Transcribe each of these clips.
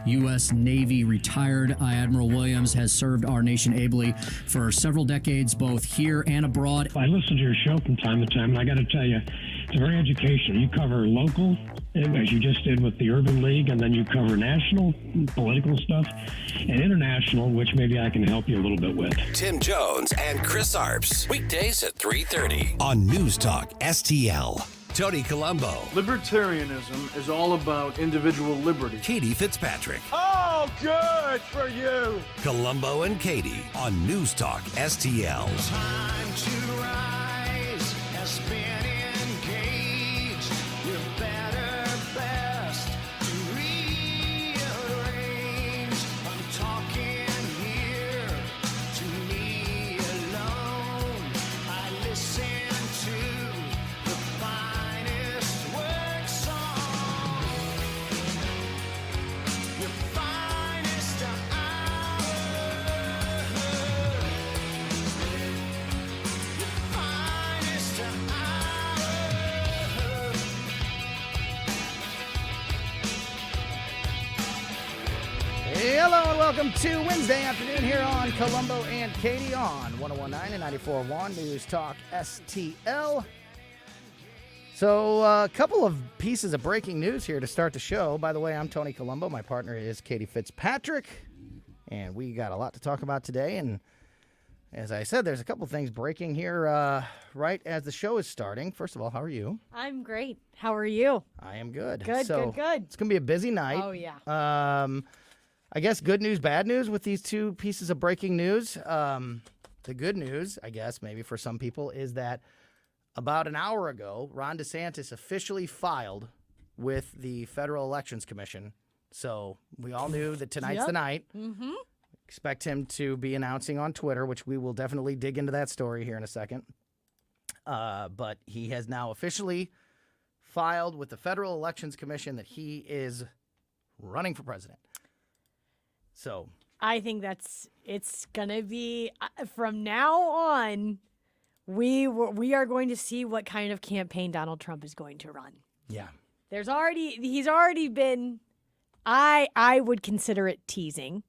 U.S. Navy retired Admiral Williams has served our nation ably for several decades, both here and abroad. I listen to your show from time to time, and I got to tell you, it's very educational. You cover local, as you just did with the Urban League, and then you cover national political stuff and international, which maybe I can help you a little bit with. Tim Jones and Chris Arps, weekdays at 3:30 on News Talk STL. Tony Colombo. Libertarianism is all about individual liberty. Katie Fitzpatrick. Oh, good for you. Colombo and Katie on News Talk STL. Time to rise has been engaged. We're better, best to rearrange. I'm talking here to me alone. I listen to the finest work song. Your finest hour. Your finest hour. Hello and welcome to Wednesday afternoon here on Colombo and Katie on 101.9 and 94.1 News Talk STL. So a couple of pieces of breaking news here to start the show. By the way, I'm Tony Colombo. My partner is Katie Fitzpatrick. And we got a lot to talk about today. And as I said, there's a couple things breaking here right as the show is starting. First of all, how are you? I'm great. How are you? I am good. Good. It's going to be a busy night. Oh, yeah. I guess good news, bad news with these two pieces of breaking news. The good news, I guess, maybe for some people, is that about an hour ago, Ron DeSantis officially filed with the Federal Elections Commission. So we all knew that tonight's the night. Mm-hmm. Expect him to be announcing on Twitter, which we will definitely dig into that story here in a second. But he has now officially filed with the Federal Elections Commission that he is running for president. So I think it's going to be, from now on, we are going to see what kind of campaign Donald Trump is going to run. yeah. He's already been, I would consider it teasing.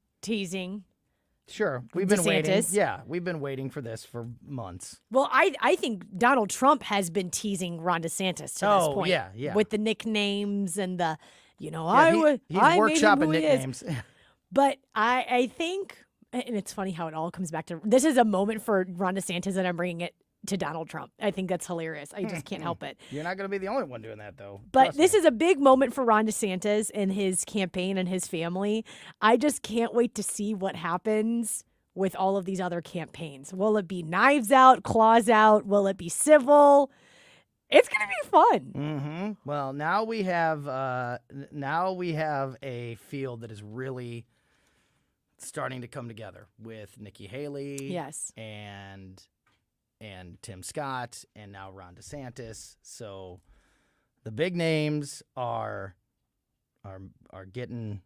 Sure. We've been waiting. DeSantis. Yeah, we've been waiting for this for months. Well, I think Donald Trump has been teasing Ron DeSantis to this point. Yeah. With the nicknames and the, He's I made him workshopping who he is. nicknames. But I think, and it's funny how it all comes back to, this is a moment for Ron DeSantis and I'm bringing it to Donald Trump. I think that's hilarious. I just can't help it. You're not going to be the only one doing that, though. But this is a big moment for Ron DeSantis and his campaign and his family. I just can't wait to see what happens with all of these other campaigns. Will it be knives out, claws out? Will it be civil? It's going to be fun. Mm-hmm. Well, now we have a field that is really starting to come together with Nikki Haley, Yes. and Tim Scott, and now Ron DeSantis. So the big names are getting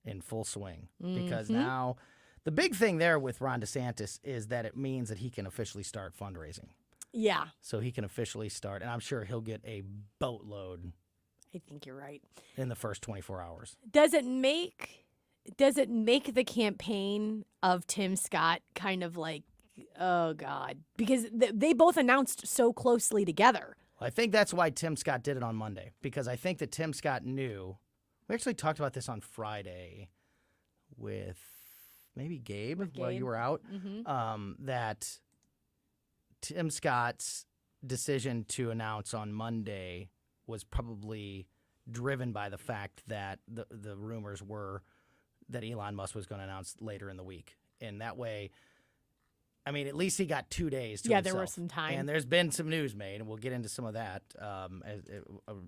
in full swing because now the big thing there with Ron DeSantis is that it means that he can officially start fundraising. Yeah. So he can officially start, and I'm sure he'll get a boatload I think you're right. in the first 24 hours. Does it make the campaign of Tim Scott kind of like, oh God, because they both announced so closely together. I think that's why Tim Scott did it on Monday, because I think that Tim Scott knew. We actually talked about this on Friday with maybe Gabe, while you were out, that Tim Scott's decision to announce on Monday was probably driven by the fact that the rumors were that Elon Musk was going to announce later in the week. And that way, I mean, at least he got 2 days to himself. There was some time. And there's been some news made, and we'll get into some of that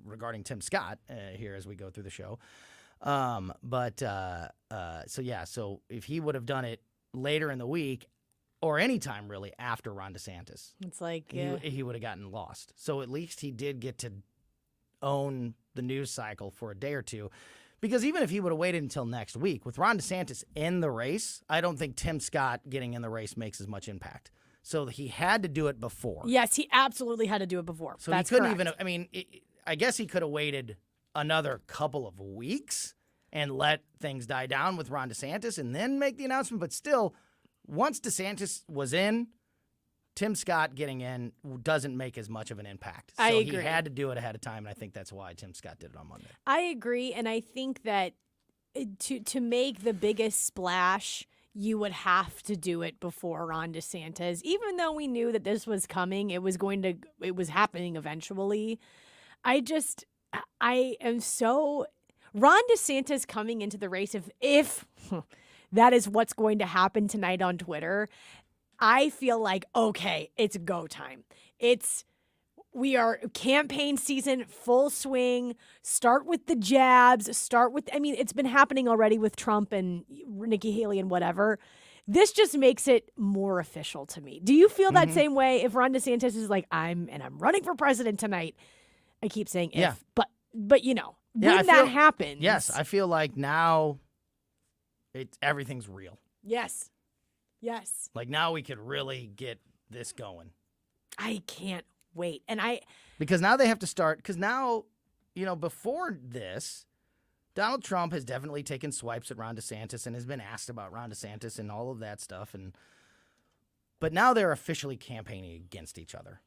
regarding Tim Scott here as we go through the show. So if he would have done it later in the week, or any time really after Ron DeSantis, It's like he would have gotten lost. So at least he did get to own the news cycle for a day or two. Because even if he would have waited until next week, with Ron DeSantis in the race, I don't think Tim Scott getting in the race makes as much impact. So he had to do it before. Yes, he absolutely had to do it before. So That's he couldn't correct. even, I mean, I guess he could have waited another couple of weeks. and let things die down with Ron DeSantis and then make the announcement. But still, once DeSantis was in, Tim Scott getting in doesn't make as much of an impact. So I agree. he had to do it ahead of time, and I think that's why Tim Scott did it on Monday. I agree, and I think that to make the biggest splash, you would have to do it before Ron DeSantis. Even though we knew that this was coming, it was happening eventually. I am so Ron DeSantis coming into the race, if that is what's going to happen tonight on Twitter, I feel like, okay, it's go time. We are campaign season, full swing. Start with the jabs. It's been happening already with Trump and Nikki Haley and whatever. This just makes it more official to me. Do you feel that same way? If Ron DeSantis is like, I'm running for president tonight. I keep saying if, but when that happens. Yes, I feel like now everything's real. Yes. Like now we could really get this going. I can't wait. Because now they have to start, because now, before this, Donald Trump has definitely taken swipes at Ron DeSantis and has been asked about Ron DeSantis and all of that stuff. But now they're officially campaigning against each other.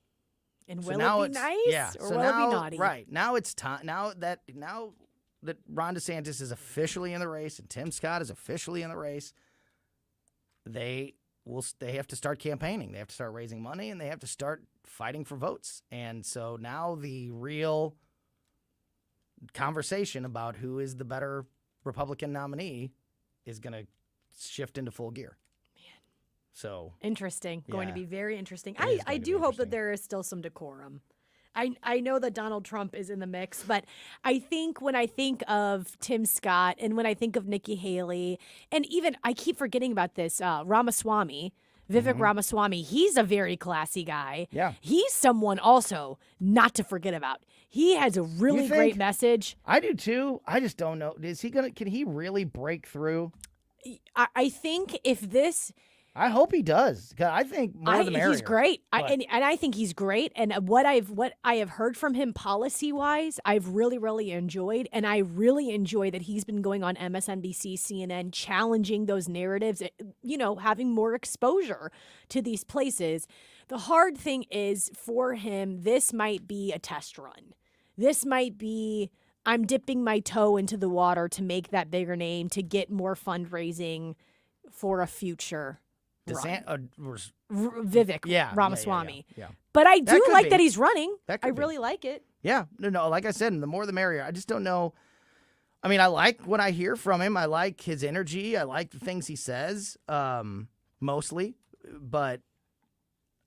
And will it be nice or will it be naughty? Right. Now it's time. Now that Ron DeSantis is officially in the race and Tim Scott is officially in the race, they have to start campaigning. They have to start raising money, and they have to start fighting for votes. And so now the real conversation about who is the better Republican nominee is going to shift into full gear. Man. So interesting. Going to be very interesting. I do do hope that there is still some decorum. I know that Donald Trump is in the mix, but I think when I think of Tim Scott and when I think of Nikki Haley, and even I keep forgetting about this, Ramaswamy, Vivek Ramaswamy, he's a very classy guy. Yeah. He's someone also not to forget about. He has a really great message. I do too. I just don't know. Can he really break through? I think if this... I hope he does. 'Cause I think more the merrier. He's great, and I think he's great. And what I have heard from him policy wise, I've really, really enjoyed, and I really enjoy that he's been going on MSNBC, CNN, challenging those narratives. Having more exposure to these places. The hard thing is for him, this might be a test run. This might be I'm dipping my toe into the water to make that bigger name, to get more fundraising for a future. Vivek Ramaswamy. Yeah. But I do like that he's running. I really like it. Yeah. No, like I said, the more the merrier. I just don't know. I mean, I like what I hear from him. I like his energy. I like the things he says, mostly. But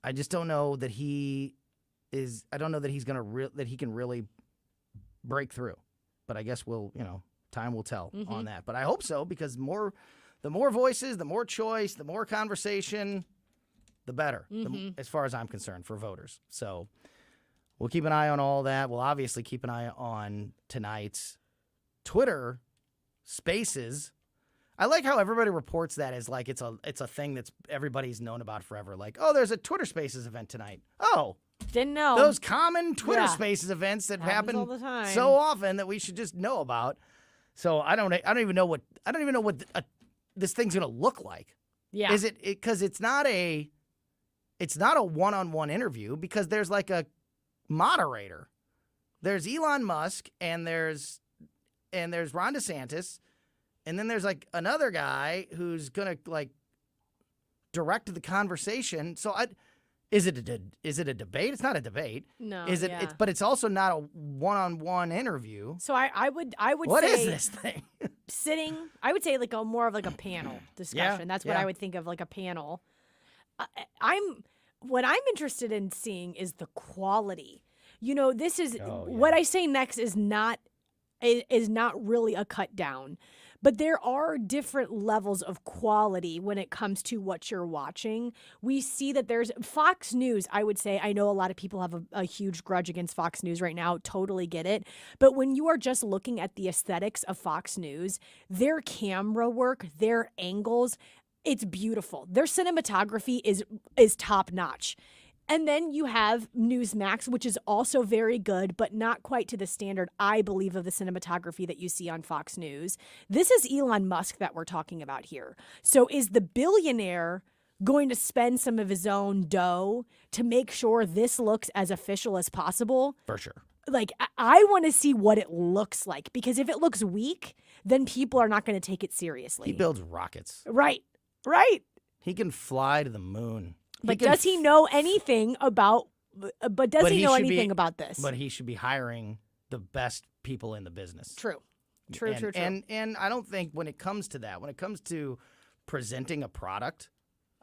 I just don't know that he is. I don't know that he's that he can really break through. But I guess time will tell on that. But I hope so, because the more voices, the more choice, the more conversation, the better, as far as I'm concerned, for voters. So we'll keep an eye on all that. We'll obviously keep an eye on tonight's Twitter Spaces. I like how everybody reports that as like it's a thing that's everybody's known about forever. Like, oh, there's a Twitter Spaces event tonight. Oh, didn't know. Those common Twitter Spaces events that happen all the time. So often that we should just know about. So I don't even know what this thing's gonna look like. Yeah. Is it because it's not a one-on-one interview, because there's like a moderator. There's Elon Musk and there's Ron DeSantis, and then there's like another guy who's gonna like direct the conversation. So is it a debate? It's not a debate. No. Is it? Yeah. But it's also not a one-on-one interview. So I would What say is this thing? I would say like more of like a panel discussion. That's what I would think of, like a panel. What I'm interested in seeing is the quality. This is what I say next is not really a cut down. But there are different levels of quality when it comes to what you're watching. We see that there's Fox News. I would say, I know a lot of people have a huge grudge against Fox News right now. Totally get it. But when you are just looking at the aesthetics of Fox News, their camera work, their angles, it's beautiful. Their cinematography is top notch. And then you have Newsmax, which is also very good, but not quite to the standard, I believe, of the cinematography that you see on Fox News. This is Elon Musk that we're talking about here. So is the billionaire going to spend some of his own dough to make sure this looks as official as possible? For sure. Like, I want to see what it looks like, because if it looks weak, then people are not going to take it seriously. He builds rockets. Right. He can fly to the moon. But does he know anything about? But does he know anything about this? But he should be hiring the best people in the business. True. And I don't think when it comes to that, when it comes to presenting a product,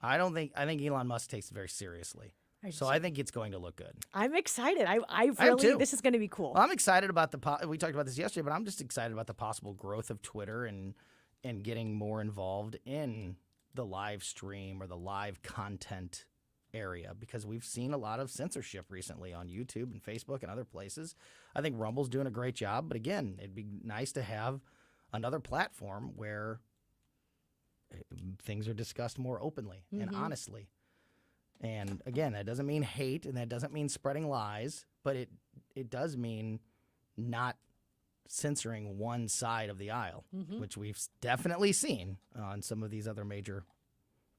I think Elon Musk takes it very seriously. So I think it's going to look good. I'm excited. I am really, too. this is going to be cool. Well, I'm excited about we talked about this yesterday, but I'm just excited about the possible growth of Twitter and getting more involved in the live stream or the live content area, because we've seen a lot of censorship recently on YouTube and Facebook and other places. I think Rumble's doing a great job, but again, it'd be nice to have another platform where things are discussed more openly and honestly. And again, that doesn't mean hate, and that doesn't mean spreading lies, but it does mean not censoring one side of the aisle, which we've definitely seen on some of these other major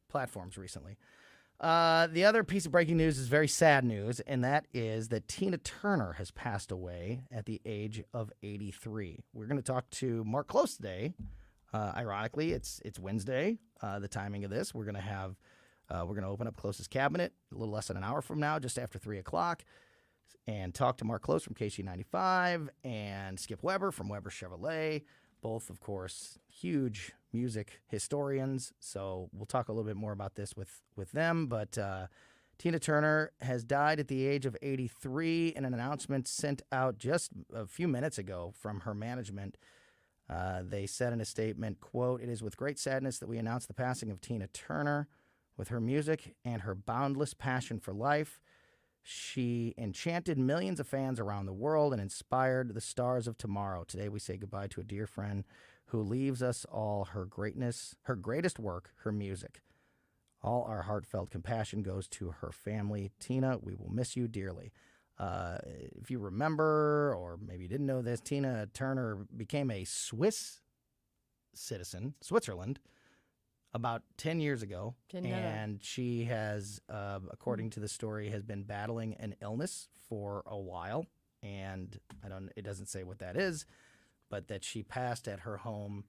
platforms recently. The other piece of breaking news is very sad news, and that is that Tina Turner has passed away at the age of 83. We're going to talk to Mark Close today. Ironically, it's Wednesday, the timing of this. We're going to open up Close's cabinet a little less than an hour from now, just after 3 o'clock, and talk to Mark Close from KC95 and Skip Weber from Weber Chevrolet, both, of course, huge music historians. So we'll talk a little bit more about this with them. But Tina Turner has died at the age of 83 in an announcement sent out just a few minutes ago from her management. They said in a statement, quote, "It is with great sadness that we announce the passing of Tina Turner. With her music and her boundless passion for life, she enchanted millions of fans around the world and inspired the stars of tomorrow. Today we say goodbye to a dear friend who leaves us all her greatness, her greatest work, her music. All our heartfelt compassion goes to her family. Tina, we will miss you dearly." If you remember, or maybe you didn't know this, Tina Turner became a Swiss citizen, Switzerland, about 10 years ago. And she has, according to the story, has been battling an illness for a while. And it doesn't say what that is, but that she passed at her home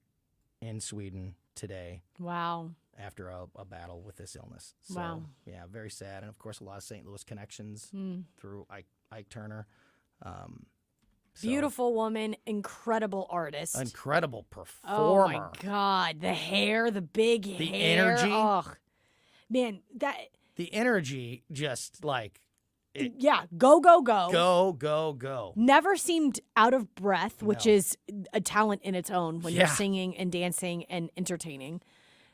in Sweden today. Wow. After a battle with this illness. So, wow. Yeah, very sad. And of course, a lot of St. Louis connections through Ike Turner. Beautiful woman, incredible artist. Incredible performer. Oh my God. The hair, the big hair. The energy. Oh, man, the energy just like. Yeah, go. Go. Never seemed out of breath, which No. is a talent in its own when you're singing and dancing and entertaining.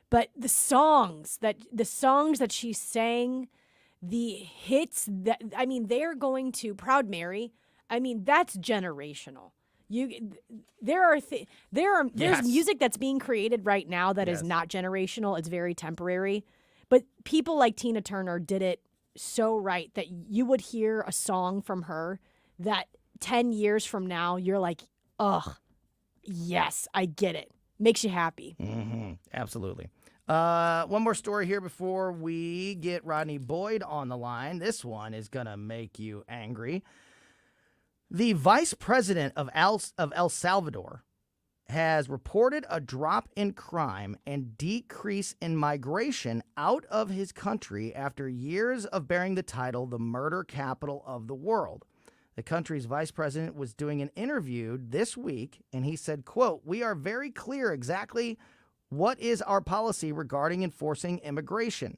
But the songs that she sang, the hits they're going to Proud Mary. That's generational. There's music that's being created right now that is not generational. It's very temporary. But people like Tina Turner did it so right that you would hear a song from her that 10 years from now you're like, ugh, yes, I get it. Makes you happy. Mm-hmm. Absolutely. One more story here before we get Rodney Boyd on the line. This one is going to make you angry. The vice president of El Salvador has reported a drop in crime and decrease in migration out of his country after years of bearing the title the murder capital of the world. The country's vice president was doing an interview this week, and he said, quote, "We are very clear exactly what is our policy regarding enforcing immigration."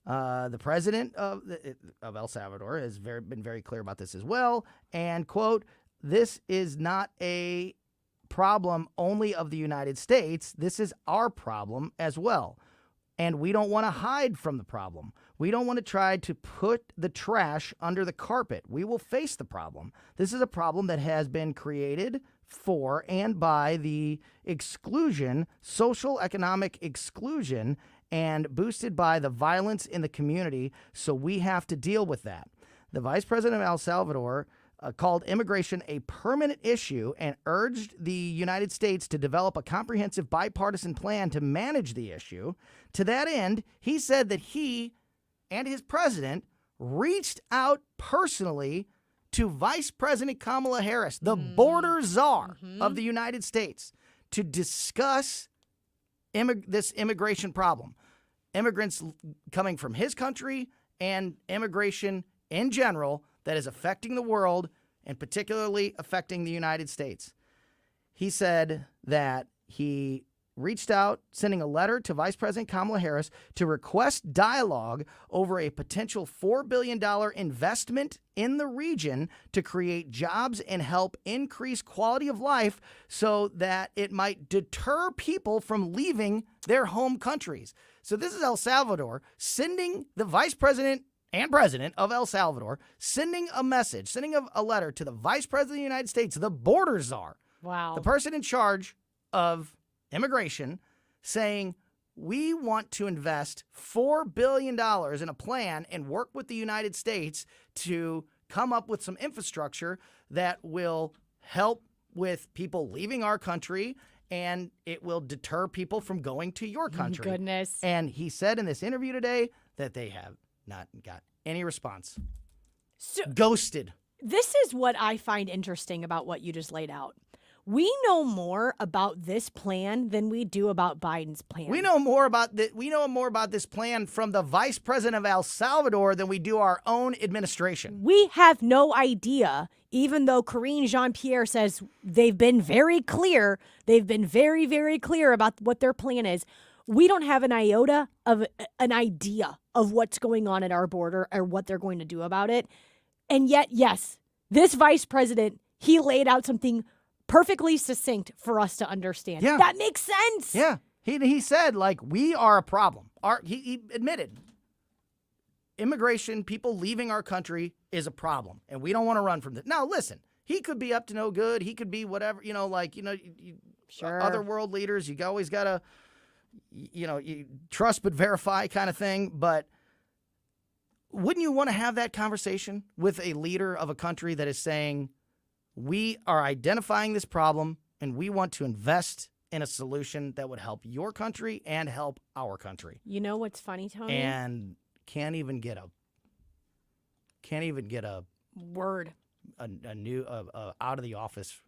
The president of El Salvador has been very clear about this as well. And, quote, "This is not a problem only of the United States. This is our problem as well. And we don't want to hide from the problem. We don't want to try to put the trash under the carpet. We will face the problem. This is a problem that has been created for and by the exclusion, social economic exclusion, and boosted by the violence in the community. So we have to deal with that. The vice president of El Salvador called immigration a permanent issue and urged the United States to develop a comprehensive bipartisan plan to manage the issue. To that end, he said that he and his president reached out personally to Vice President Kamala Harris, the border czar of the United States, to discuss this immigration problem. Immigrants coming from his country and immigration in general that is affecting the world and particularly affecting the United States. He said that he reached out, sending a letter to Vice President Kamala Harris to request dialogue over a potential $4 billion investment in the region to create jobs and help increase quality of life so that it might deter people from leaving their home countries. So this is El Salvador sending the Vice President and President of El Salvador, sending a message, sending a letter to the Vice President of the United States, the border czar, Wow. the person in charge of immigration, saying, we want to invest $4 billion in a plan and work with the United States to come up with some infrastructure that will help with people leaving our country and it will deter people from going to your country. Goodness. And he said in this interview today that they have not got any response. So Ghosted. this is what I find interesting about what you just laid out. We know more about this plan than we do about Biden's plan. We know more about this plan from the vice president of El Salvador than we do our own administration. We have no idea, even though Karine Jean-Pierre says they've been very clear. They've been very, very clear about what their plan is. We don't have an iota of an idea of what's going on at our border or what they're going to do about it. And yet, yes, this vice president, he laid out something perfectly succinct for us to understand. Yeah. That makes sense. Yeah. He said, like, we are a problem. He admitted immigration, people leaving our country is a problem, and we don't want to run from this. Now, listen, he could be up to no good. He could be whatever, Sure. other world leaders, you always got to, you trust but verify kind of thing. But wouldn't you want to have that conversation with a leader of a country that is saying, we are identifying this problem and we want to invest in a solution that would help your country and help our country? You know what's funny, Tony? And can't even get a Word. a new out of the office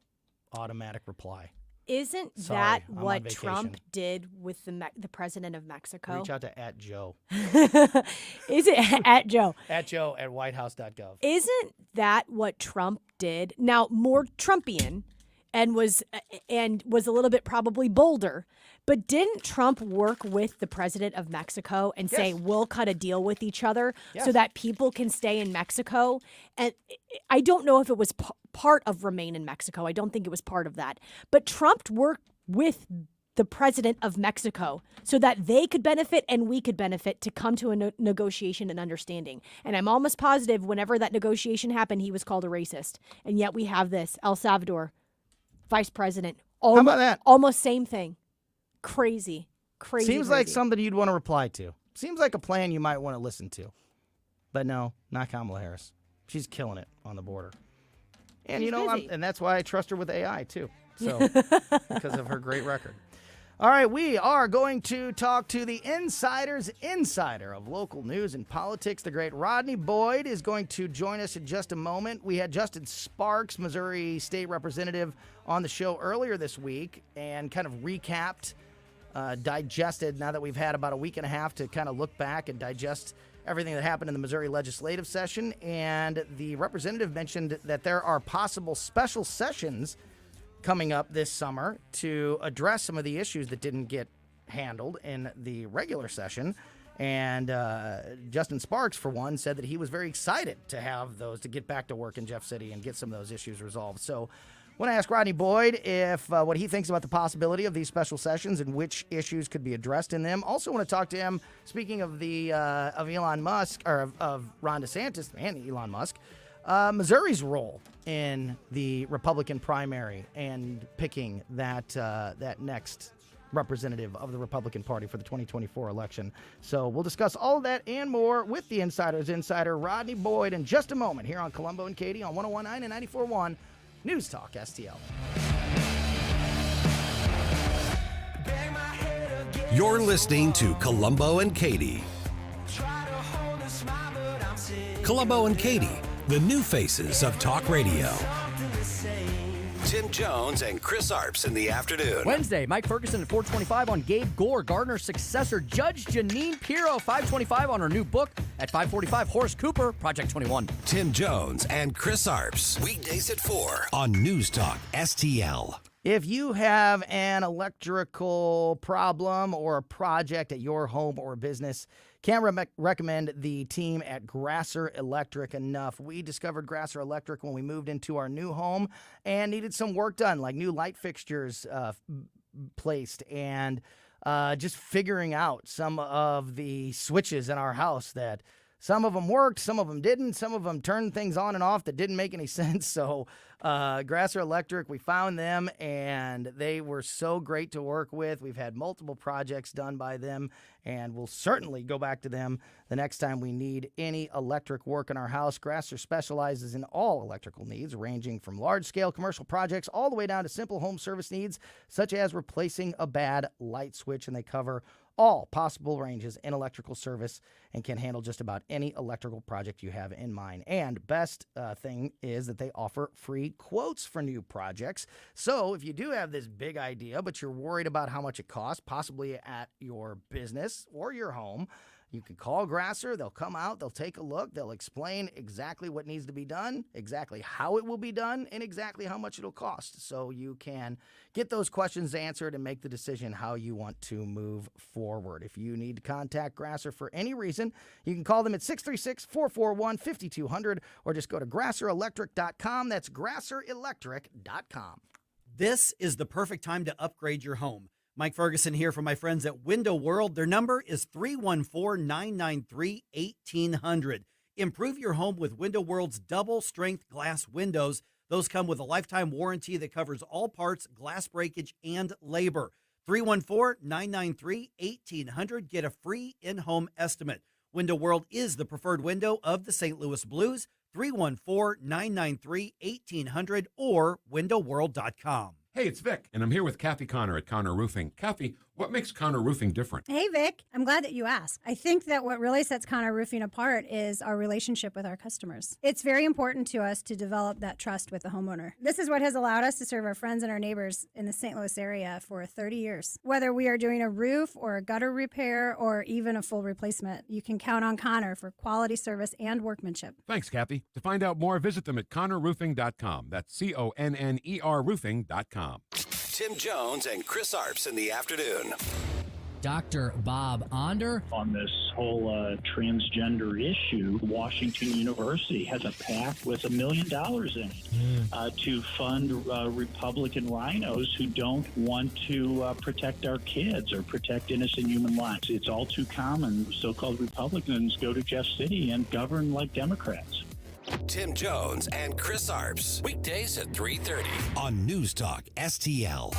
automatic reply. Isn't Sorry, that I'm on what vacation. Trump did with the president of Mexico? Reach out to @Joe. Is it at Joe? @Joe at whitehouse.gov. Isn't that what Trump did? Now, more Trumpian and was a little bit probably bolder. But didn't Trump work with the president of Mexico and say, Yes. we'll cut a deal with each other Yes. so that people can stay in Mexico? And I don't know if it was part of Remain in Mexico. I don't think it was part of that. But Trump worked with the president of Mexico so that they could benefit and we could benefit to come to a negotiation and understanding. And I'm almost positive whenever that negotiation happened, he was called a racist. And yet we have this, El Salvador, vice president. How about that? Almost same thing. Crazy. Seems like crazy. something you'd want to reply to. Seems like a plan you might want to listen to. But no, not Kamala Harris. She's killing it on the border. And She's busy. and that's why I trust her with AI too. So because of her great record. All right, we are going to talk to the insider's insider of local news and politics. The great Rodney Boyd is going to join us in just a moment. We had Justin Sparks, Missouri State Representative, on the show earlier this week and kind of recapped, digested, now that we've had about a week and a half to kind of look back and digest everything that happened in the Missouri legislative session. And the representative mentioned that there are possible special sessions coming up this summer to address some of the issues that didn't get handled in the regular session. And Justin Sparks, for one, said that he was very excited to have those, to get back to work in Jeff City and get some of those issues resolved. So I want to ask Rodney Boyd if what he thinks about the possibility of these special sessions and which issues could be addressed in them. Also want to talk to him, speaking of the of Elon Musk, or of Ron DeSantis and Elon Musk, Missouri's role in the Republican primary and picking that next representative of the Republican Party for the 2024 election. So we'll discuss all of that and more with the Insider's Insider, Rodney Boyd, in just a moment here on Colombo and Katie on 101.9 and 94.1 News Talk STL. You're listening to Colombo and Katie. Colombo and Katie, the new faces of talk radio. Tim Jones and Chris Arps in the afternoon. Wednesday, Mike Ferguson at 4:25 on Gabe Gore, Gardner's successor, Judge Janine Pirro, 5:25 on her new book. At 5:45, Horace Cooper, Project 21. Tim Jones and Chris Arps, weekdays at 4 on News Talk STL. If you have an electrical problem or a project at your home or business, can't recommend the team at Grasser Electric enough. We discovered Grasser Electric when we moved into our new home and needed some work done, like new light fixtures placed and just figuring out some of the switches in our house that some of them worked, some of them didn't, some of them turned things on and off that didn't make any sense. So Grasser Electric, we found them, and they were so great to work with. We've had multiple projects done by them, and we'll certainly go back to them the next time we need any electric work in our house. Grasser specializes in all electrical needs, ranging from large-scale commercial projects all the way down to simple home service needs, such as replacing a bad light switch, and they cover all possible ranges in electrical service and can handle just about any electrical project you have in mind. And best thing is that they offer free quotes for new projects. So if you do have this big idea, but you're worried about how much it costs, possibly at your business or your home, you can call Grasser. They'll come out, they'll take a look, they'll explain exactly what needs to be done, exactly how it will be done, and exactly how much it'll cost. So you can get those questions answered and make the decision how you want to move forward. If you need to contact Grasser for any reason, you can call them at 636-441-5200 or just go to grasserelectric.com. That's grasserelectric.com. This is the perfect time to upgrade your home. Mike Ferguson here from my friends at Window World. Their number is 314-993-1800. Improve your home with Window World's double-strength glass windows. Those come with a lifetime warranty that covers all parts, glass breakage, and labor. 314-993-1800. Get a free in-home estimate. Window World is the preferred window of the St. Louis Blues. 314-993-1800 or windowworld.com. Hey, it's Vic, and I'm here with Kathy Connor at Connor Roofing. Kathy, what makes Connor Roofing different? Hey, Vic. I'm glad that you asked. I think that what really sets Connor Roofing apart is our relationship with our customers. It's very important to us to develop that trust with the homeowner. This is what has allowed us to serve our friends and our neighbors in the St. Louis area for 30 years. Whether we are doing a roof or a gutter repair or even a full replacement, you can count on Connor for quality service and workmanship. Thanks, Kathy. To find out more, visit them at connorroofing.com. That's CONNER roofing.com. Tim Jones and Chris Arps in the afternoon. Dr. Bob Onder. On this whole transgender issue, Washington University has a PAC with $1 million in it to fund Republican rhinos who don't want to protect our kids or protect innocent human lives. It's all too common. So-called Republicans go to Jeff City and govern like Democrats. Tim Jones and Chris Arps, weekdays at 3:30 on News Talk STL.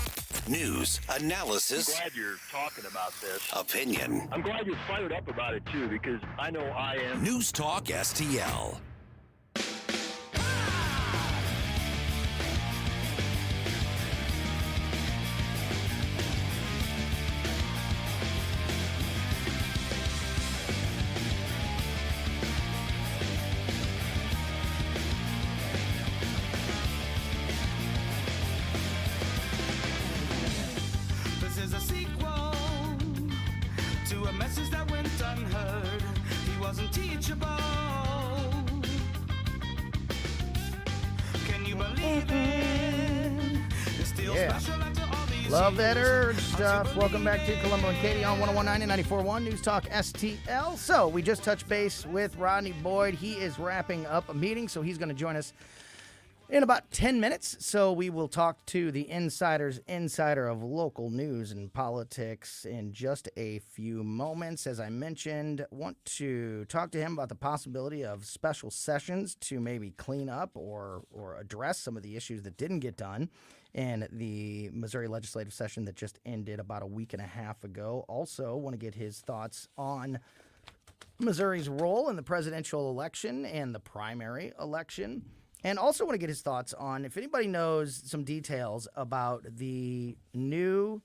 News, analysis, I'm glad you're talking about this. Opinion. I'm glad you're fired up about it, too, because I know I am. News Talk STL. Love that urge stuff. Welcome back to Colombo and Katie on 101.9 and 94.1 News Talk STL. So we just touched base with Rodney Boyd. He is wrapping up a meeting, so he's going to join us in about 10 minutes. So we will talk to the insider's insider of local news and politics in just a few moments. As I mentioned, want to talk to him about the possibility of special sessions to maybe clean up or address some of the issues that didn't get done in the Missouri legislative session that just ended about a week and a half ago. Also, want to get his thoughts on Missouri's role in the presidential election and the primary election. And also want to get his thoughts on if anybody knows some details about the new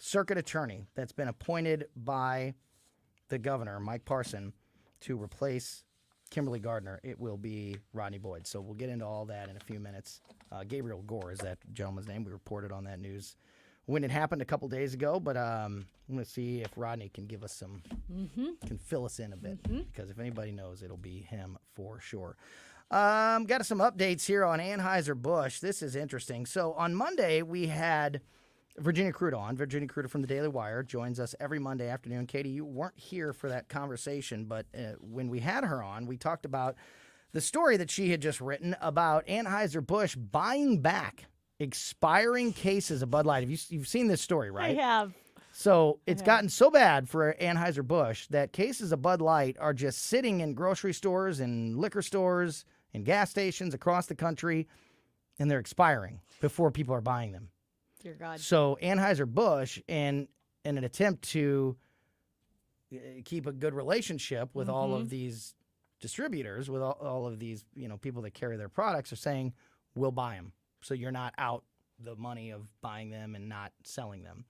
circuit attorney that's been appointed by the governor, Mike Parson, to replace Kimberly Gardner. It will be Rodney Boyd. So we'll get into all that in a few minutes. Gabriel Gore is that gentleman's name. We reported on that news when it happened a couple days ago, but I'm going to see if Rodney can give us some, can fill us in a bit, because if anybody knows, it'll be him for sure. Got some updates here on Anheuser-Busch. This is interesting. So on Monday, we had Virginia Cruda on. Virginia Cruda from the Daily Wire joins us every Monday afternoon. Katie, you weren't here for that conversation, but when we had her on, we talked about the story that she had just written about Anheuser-Busch buying back expiring cases of Bud Light. You've seen this story, right? I have. So it's gotten so bad for Anheuser-Busch that cases of Bud Light are just sitting in grocery stores and liquor stores and gas stations across the country, and they're expiring before people are buying them. Dear God. So Anheuser-Busch, in an attempt to keep a good relationship with all of these distributors, with all of these people that carry their products, are saying, we'll buy them. So you're not out the money of buying them and not selling them.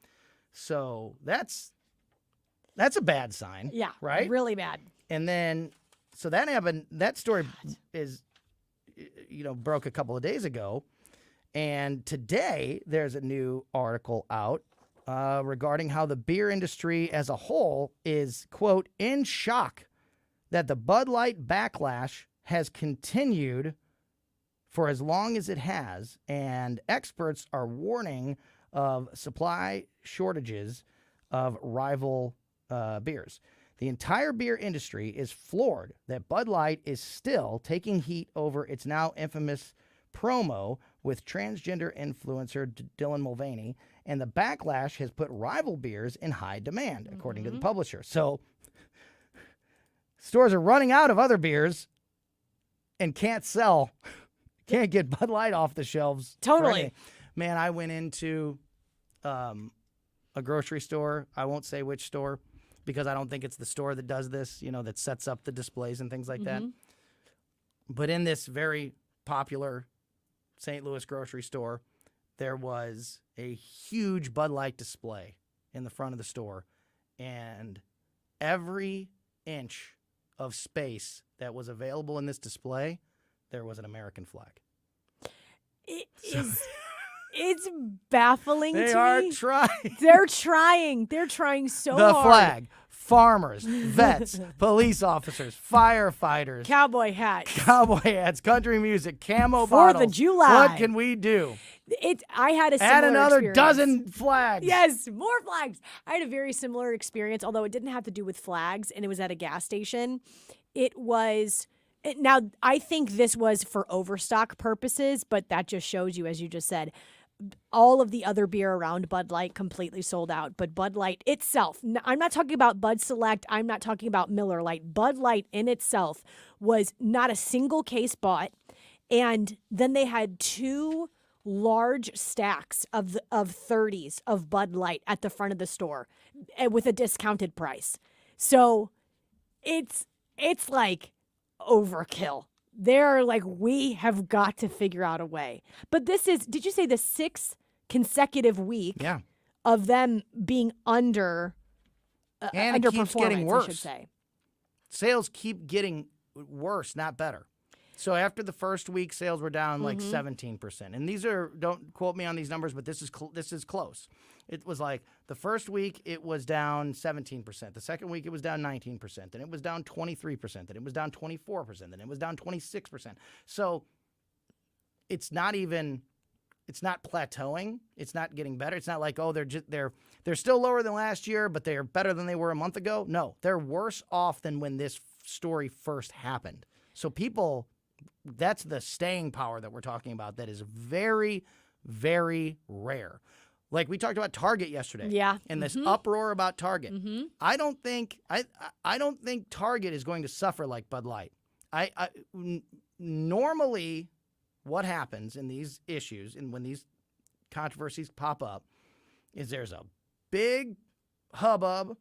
So that's a bad sign. Yeah. Right? Really bad. And then, so that happened. That story is, broke a couple of days ago. And today there's a new article out regarding how the beer industry as a whole is, quote, in shock that the Bud Light backlash has continued for as long as it has, and experts are warning of supply shortages of rival beers. The entire beer industry is floored that Bud Light is still taking heat over its now infamous promo with transgender influencer Dylan Mulvaney, and the backlash has put rival beers in high demand, according to the publisher. So stores are running out of other beers and can't get Bud Light off the shelves. Totally. Man, I went into a grocery store. I won't say which store because I don't think it's the store that does this, that sets up the displays and things like that. But in this very popular St. Louis grocery store, there was a huge Bud Light display in the front of the store, and every inch of space that was available in this display, there was an American flag. It's baffling to me. They are trying. They're trying. They're trying so the hard. Flag. Farmers, vets, police officers, firefighters, Cowboy hats, country music, camo 4th bottles. of July. What can we do? I had a similar Add another experience. dozen flags. Yes, more flags. I had a very similar experience, although it didn't have to do with flags, and it was at a gas station. Now, I think this was for overstock purposes, but that just shows you, as you just said, all of the other beer around Bud Light completely sold out. But Bud Light itself, I'm not talking about Bud Select, I'm not talking about Miller Lite. Bud Light in itself was not a single case bought. And then they had 2 large stacks of 30s of Bud Light at the front of the store with a discounted price. So it's like overkill. They're like, we have got to figure out a way. But this is, did you say the 6th consecutive week of them being and it keeps getting worse. I should say. Sales keep getting worse, not better. So after the first week, sales were down like 17%. And these are, don't quote me on these numbers, but this is close. It was like the first week it was down 17%. The second week it was down 19%. Then it was down 23%. Then it was down 24%. Then it was down 26%. So it's not plateauing. It's not getting better. It's not like, oh, they're still lower than last year, but they're better than they were a month ago. No, they're worse off than when this story first happened. So people that's the staying power that we're talking about. That is very, very rare. Like we talked about Target yesterday. Yeah. And this uproar about Target. I don't think Target is going to suffer like Bud Light. Normally, what happens in these issues and when these controversies pop up is there's a big hubbub.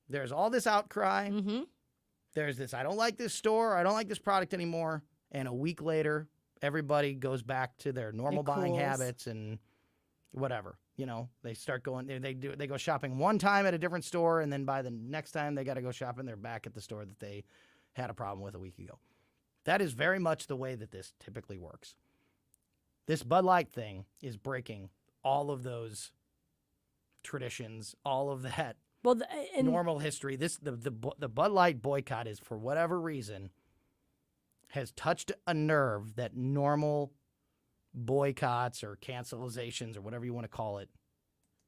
There's all this outcry. There's this, I don't like this store. I don't like this product anymore. And a week later, everybody goes back to their normal buying habits and whatever. You know, they start going, they go shopping one time at a different store, and then by the next time they got to go shopping, they're back at the store that they had a problem with a week ago. That is very much the way that this typically works. This Bud Light thing is breaking all of those traditions, all of that normal history. The Bud Light boycott is, for whatever reason, has touched a nerve that normal boycotts or cancelizations or whatever you want to call it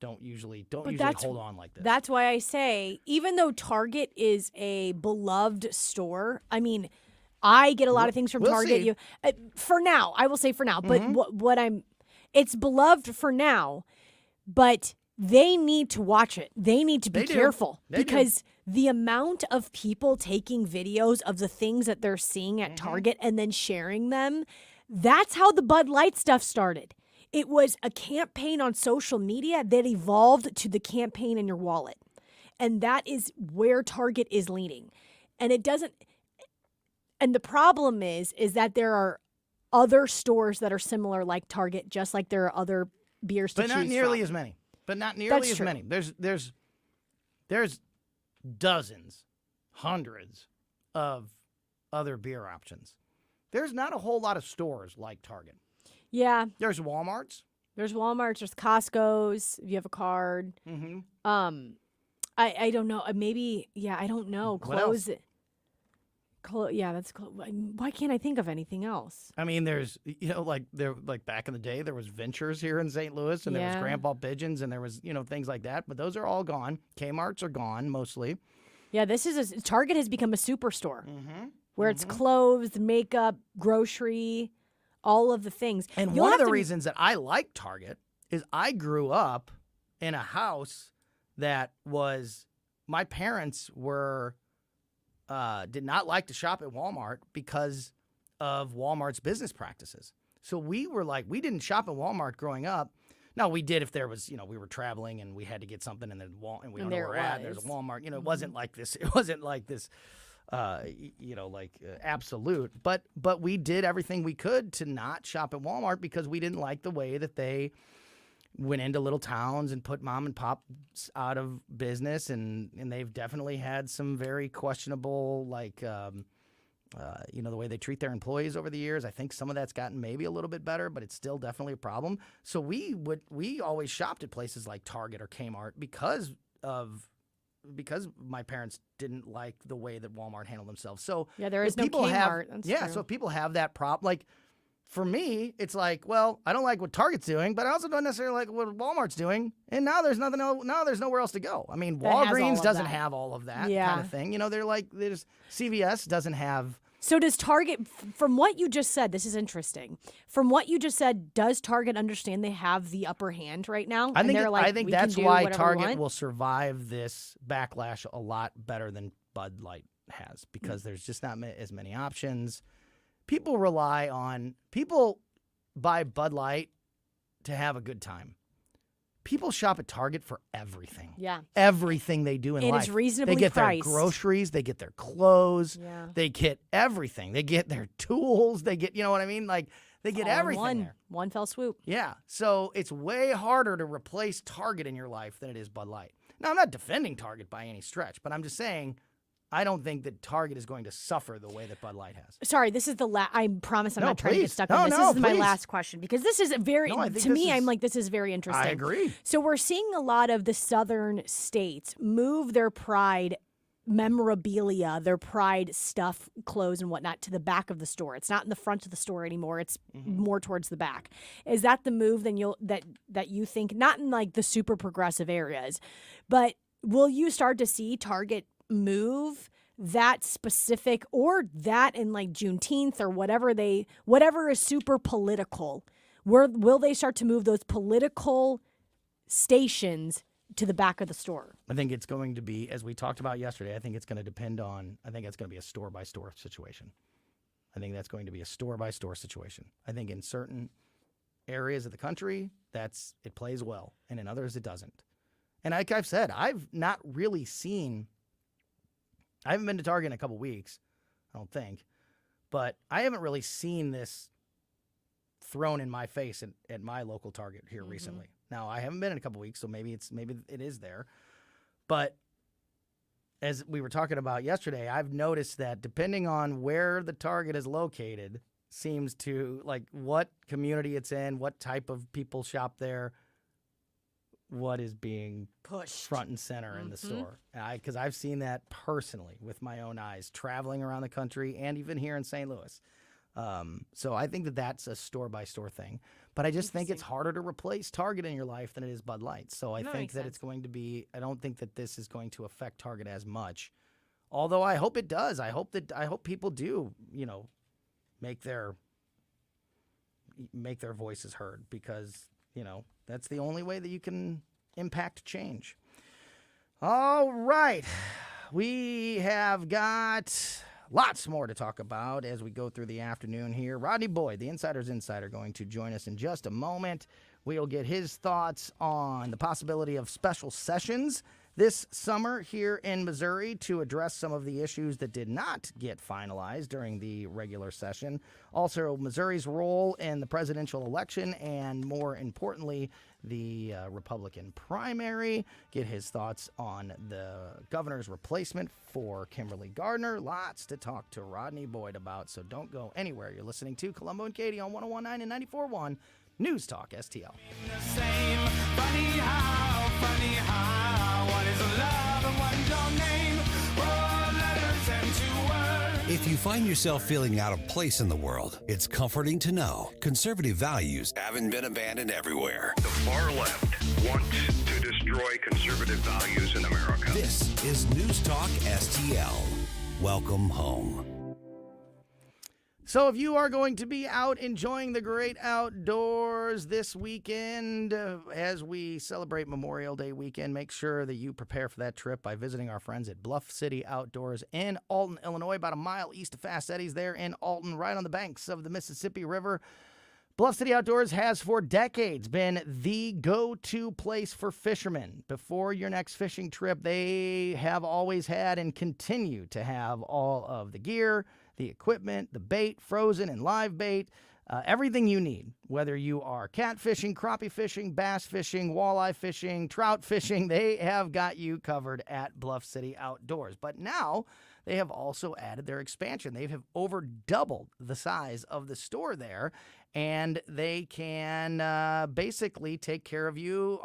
don't usually hold on like this. That's why I say, even though Target is a beloved store, I mean, I get a lot of things from Target. For now, I will say for now, but it's beloved for now, but they need to watch it. They need to be careful because the amount of people taking videos of the things that they're seeing at Target and then sharing them, that's how the Bud Light stuff started. It was a campaign on social media that evolved to the campaign in your wallet. And that is where Target is leaning. And it doesn't, and the problem is that there are other stores that are similar like Target, just like there are other beers to choose from. But not nearly as many. That's true. There's dozens, hundreds of other beer options. There's not a whole lot of stores like Target. Yeah. There's Walmarts. There's Costco's, if you have a card. I don't know. Maybe, I don't know. Close it. That's close. Why can't I think of anything else? I mean, there's, like back in the day, there was Ventures here in St. Louis, and there was Grandpa Pigeons, and there was, things like that. But those are all gone. Kmart's are gone, mostly. Yeah, Target has become a superstore where it's clothes, makeup, grocery, all of the things. And one of the reasons that I like Target is I grew up in a house that was, my parents were, did not like to shop at Walmart because of Walmart's business practices. So we were like, we didn't shop at Walmart growing up. Now, we did if there was, we were traveling and we had to get something and then and we don't know where we're at. There's a Walmart. It wasn't like this. It wasn't like this, absolute. But we did everything we could to not shop at Walmart because we didn't like the way that they went into little towns and put mom and pops out of business. And they've definitely had some very questionable, the way they treat their employees over the years. I think some of that's gotten maybe a little bit better, but it's still definitely a problem. So we always shopped at places like Target or Kmart because my parents didn't like the way that Walmart handled themselves. So there is no Kmart. That's true. So people have that problem. Like for me, it's like, well, I don't like what Target's doing, but I also don't necessarily like what Walmart's doing. And now there's nothing else. Now there's nowhere else to go. I mean, Walgreens doesn't have all of that kind of thing. There's CVS doesn't have. So does Target, from what you just said, this is interesting. From what you just said, does Target understand they have the upper hand right now? I think that's why Target will survive this backlash a lot better than Bud Light has, because there's just not as many options. People buy Bud Light to have a good time. People shop at Target for everything. Yeah. Everything they do in life. It is reasonably priced. They get priced. their groceries. They get their clothes. Yeah. They get everything. They get their tools. They get, you know what I mean? Like, they get everything there. One fell swoop. Yeah. So it's way harder to replace Target in your life than it is Bud Light. Now, I'm not defending Target by any stretch, but I'm just saying I don't think that Target is going to suffer the way that Bud Light has. Sorry, this is the last. I promise I'm not trying to get stuck on this. This is my last question, because this is this is very interesting. I agree. So we're seeing a lot of the southern states move their pride memorabilia, their pride stuff, clothes and whatnot, to the back of the store. It's not in the front of the store anymore. It's more towards the back. Is that the move then that you think, not in like the super progressive areas, but will you start to see Target move that specific or that in like Juneteenth or whatever is super political? Will they start to move those political stations to the back of the store? I think it's going to be, as we talked about yesterday, I think it's going to depend on, I think it's going to be a store-by-store situation. I think that's going to be a store-by-store situation. I think in certain areas of the country, it plays well, and in others it doesn't. And like I've said, I've not really seen, I haven't been to Target in a couple weeks, I don't think, but I haven't really seen this thrown in my face at my local Target here recently. Now, I haven't been in a couple weeks, so maybe it is there. But as we were talking about yesterday, I've noticed that depending on where the Target is located, seems to, like, what community it's in, what type of people shop there, what is being pushed front and center in the store. Because I've seen that personally with my own eyes, traveling around the country and even here in St. Louis. So I think that's a store-by-store thing. But I just think it's harder to replace Target in your life than it is Bud Light. So I think that it's going to be, I don't think that this is going to affect Target as much. Although I hope it does. I hope people do, make their voices heard, because, that's the only way that you can impact change. All right. We have got lots more to talk about as we go through the afternoon here. Rodney Boyd, the Insider's Insider, going to join us in just a moment. We'll get his thoughts on the possibility of special sessions this summer here in Missouri to address some of the issues that did not get finalized during the regular session. Also, Missouri's role in the presidential election and, more importantly, the Republican primary. Get his thoughts on the governor's replacement for Kimberly Gardner. Lots to talk to Rodney Boyd about, so don't go anywhere. You're listening to Colombo and Katie on 101.9 and 94.1 News Talk STL. Funny how, what is love and what is your name? 4 letters and 2 words. If you find yourself feeling out of place in the world, it's comforting to know conservative values haven't been abandoned everywhere. The far left wants to destroy conservative values in America. This is News Talk STL. Welcome home. So if you are going to be out enjoying the great outdoors this weekend, as we celebrate Memorial Day weekend, make sure that you prepare for that trip by visiting our friends at Bluff City Outdoors in Alton, Illinois, about a mile east of Fast Eddie's there in Alton, right on the banks of the Mississippi River. Bluff City Outdoors has for decades been the go-to place for fishermen. Before your next fishing trip, they have always had and continue to have all of the gear, the equipment, the bait, frozen and live bait, everything you need. Whether you are catfishing, crappie fishing, bass fishing, walleye fishing, trout fishing, they have got you covered at Bluff City Outdoors. But now they have also added their expansion. They have over doubled the size of the store there, and they can basically take care of you,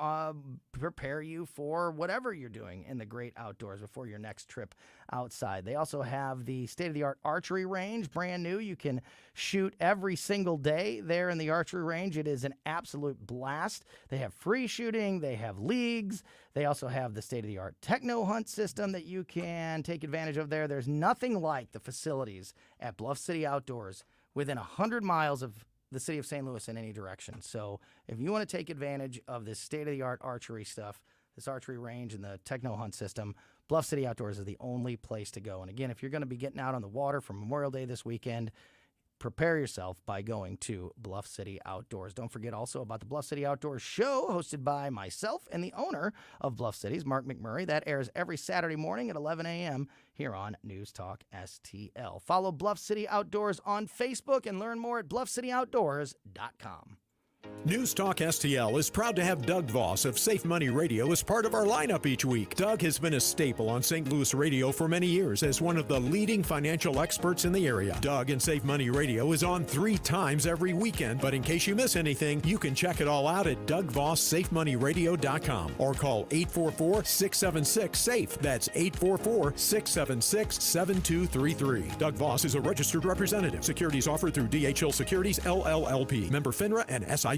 prepare you for whatever you're doing in the great outdoors before your next trip outside. They also have the state-of-the-art archery range, brand new. You can shoot every single day there in the archery range. It is an absolute blast. They have free shooting. They have leagues. They also have the state-of-the-art techno hunt system that you can take advantage of there. There's nothing like the facilities at Bluff City Outdoors within 100 miles of the city of St. Louis in any direction. So if you want to take advantage of this state-of-the-art archery stuff, this archery range and the techno hunt system, Bluff City Outdoors is the only place to go. And again, if you're going to be getting out on the water for Memorial Day this weekend, prepare yourself by going to Bluff City Outdoors. Don't forget also about the Bluff City Outdoors show hosted by myself and the owner of Bluff Cities, Mark McMurray. That airs every Saturday morning at 11 a.m. here on News Talk STL. Follow Bluff City Outdoors on Facebook and learn more at bluffcityoutdoors.com. News Talk STL is proud to have Doug Voss of Safe Money Radio as part of our lineup each week. Doug has been a staple on St. Louis radio for many years as one of the leading financial experts in the area. Doug and Safe Money Radio is on 3 times every weekend, but in case you miss anything, you can check it all out at DougVossSafeMoneyRadio.com or call 844-676-SAFE. That's 844-676-7233. Doug Voss is a registered representative. Securities offered through DHL Securities, LLLP. Member FINRA and SIPC.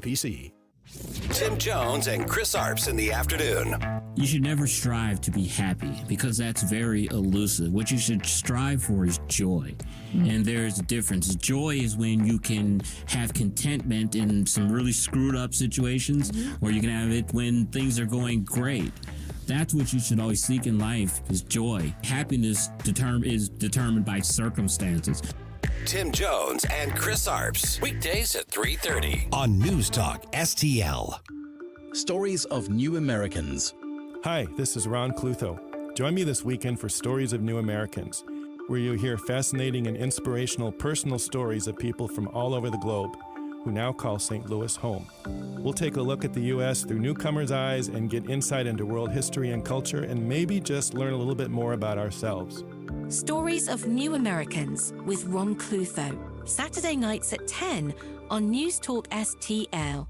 Tim Jones and Chris Arps in the afternoon. You should never strive to be happy because that's very elusive. What you should strive for is joy. And there's a difference. Joy is when you can have contentment in some really screwed up situations, or you can have it when things are going great. That's what you should always seek in life, is joy. Happiness is determined by circumstances. Tim Jones and Chris Arps. Weekdays at 3:30 on News Talk STL. Stories of New Americans. Hi, this is Ron Clutho. Join me this weekend for Stories of New Americans, where you'll hear fascinating and inspirational personal stories of people from all over the globe who now call St. Louis home. We'll take a look at the U.S. through newcomers' eyes and get insight into world history and culture, and maybe just learn a little bit more about ourselves. Stories of New Americans with Ron Clutho. Saturday nights at 10 on News Talk STL.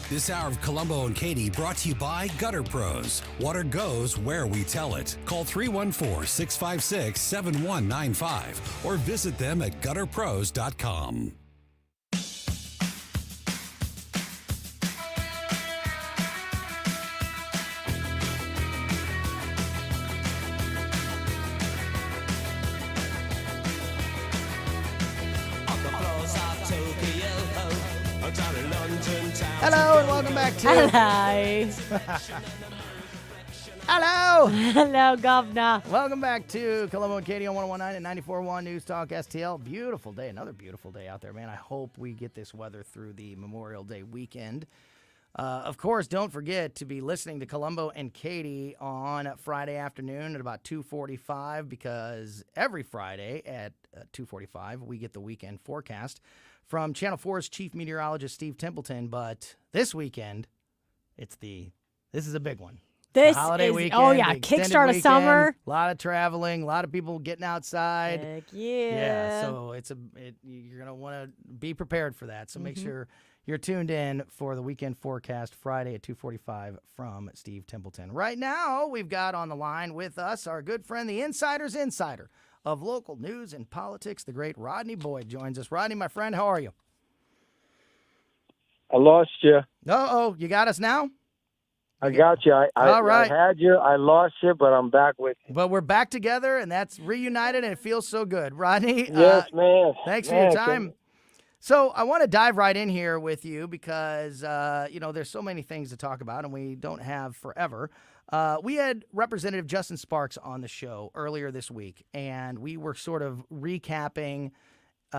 This hour of Colombo and Katie brought to you by Gutter Pros. Water goes where we tell it. Call 314-656-7195 or visit them at gutterpros.com. Hello and welcome back to. Hello. Hello, Governor. Welcome back to Colombo and Katie on 101.9 and 94.1 News Talk STL. Beautiful day. Another beautiful day out there, man. I hope we get this weather through the Memorial Day weekend. Of course, don't forget to be listening to Colombo and Katie on Friday afternoon at about 2:45, because every Friday at 2:45 we get the weekend forecast from Channel 4's chief meteorologist Steve Templeton. But this weekend, this is a big one. This holiday is, weekend, oh yeah, the extended kickstart of weekend, summer. A lot of traveling, a lot of people getting outside. Heck yeah. Yeah, so you're gonna want to be prepared for that. So make sure you're tuned in for the weekend forecast Friday at 2:45 from Steve Templeton. Right now, we've got on the line with us our good friend, the Insider's Insider of local news and politics, the great Rodney Boyd joins us. Rodney, my friend, how are you? I lost you. Uh-oh, you got us now? I got you. All right. I had you. I lost you, but I'm back with you. But we're back together, and that's reunited, and it feels so good. Rodney, yes, man. Thanks for your time. So I want to dive right in here with you because, there's so many things to talk about, and we don't have forever. We had Representative Justin Sparks on the show earlier this week, and we were sort of recapping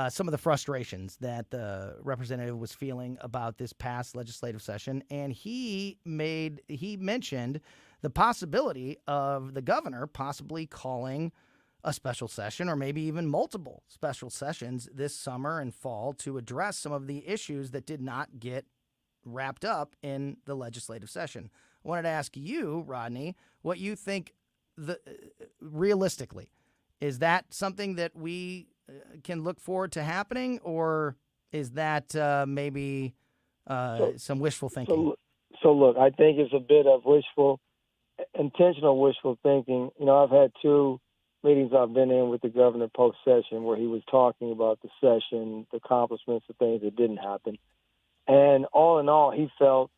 some of the frustrations that the representative was feeling about this past legislative session. And he mentioned the possibility of the governor possibly calling a special session or maybe even multiple special sessions this summer and fall to address some of the issues that did not get wrapped up in the legislative session. I wanted to ask you, Rodney, what you think realistically. Is that something that we can look forward to happening, or is that maybe some wishful thinking? So look, I think it's a bit of intentional wishful thinking. I've had two meetings I've been in with the governor post-session where he was talking about the session, the accomplishments, the things that didn't happen. And all in all, he felt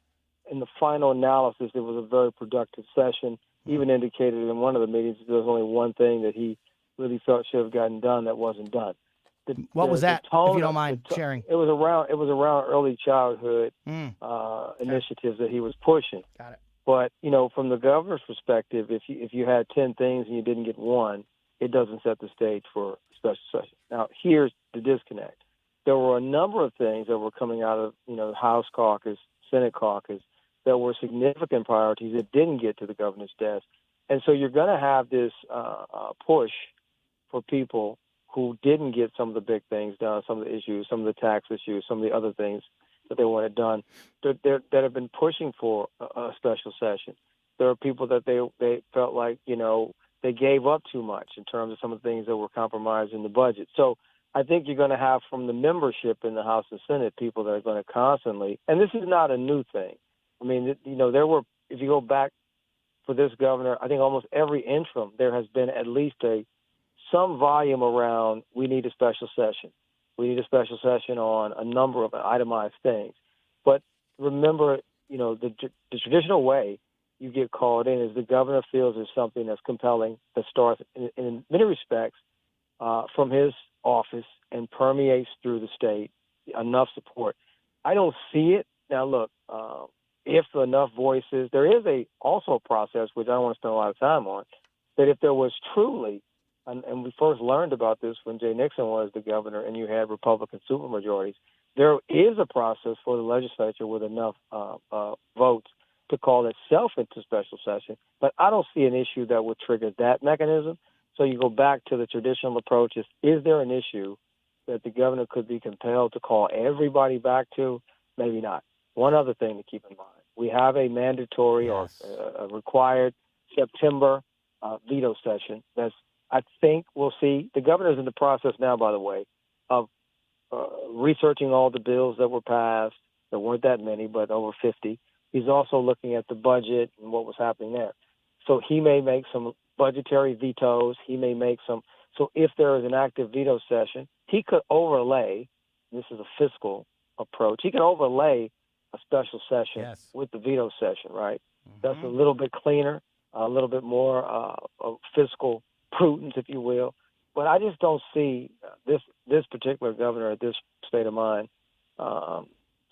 in the final analysis it was a very productive session. He even indicated in one of the meetings that there was only one thing that he really felt should have gotten done that wasn't done. What was that, if you don't mind sharing? It was around early childhood initiatives that he was pushing. Got it. But from the governor's perspective, if you had 10 things and you didn't get one, it doesn't set the stage for a special session. Now, here's the disconnect. There were a number of things that were coming out of the House caucus, Senate caucus, that were significant priorities that didn't get to the governor's desk, and so you're going to have this push for people who didn't get some of the big things done, some of the issues, some of the tax issues, some of the other things that they wanted done, that have been pushing for a special session. There are people that they felt like, they gave up too much in terms of some of the things that were compromised in the budget. So I think you're going to have from the membership in the House and Senate people that are going to constantly, and this is not a new thing. I mean, there were, if you go back for this governor, I think almost every interim, there has been at least some volume around, we need a special session. We need a special session on a number of itemized things. But remember, the traditional way you get called in is the governor feels there's something that's compelling that starts, in many respects, from his office and permeates through the state, enough support. I don't see it. Now, look, if enough voices, there is also a process, which I don't want to spend a lot of time on, that if there was truly, and we first learned about this when Jay Nixon was the governor and you had Republican supermajorities, there is a process for the legislature with enough votes to call itself into special session. But I don't see an issue that would trigger that mechanism. So you go back to the traditional approaches. Is there an issue that the governor could be compelled to call everybody back to? Maybe not. One other thing to keep in mind. We have a mandatory or a required September veto session. I think we'll see. The governor's in the process now, by the way, of researching all the bills that were passed. There weren't that many, but over 50. He's also looking at the budget and what was happening there. So he may make some budgetary vetoes. He may make some. So if there is an active veto session, he could overlay, this is a fiscal approach, he could overlay a special session with the veto session, right? That's a little bit cleaner, a little bit more of fiscal prudence, if you will. But I just don't see this particular governor at this state of mind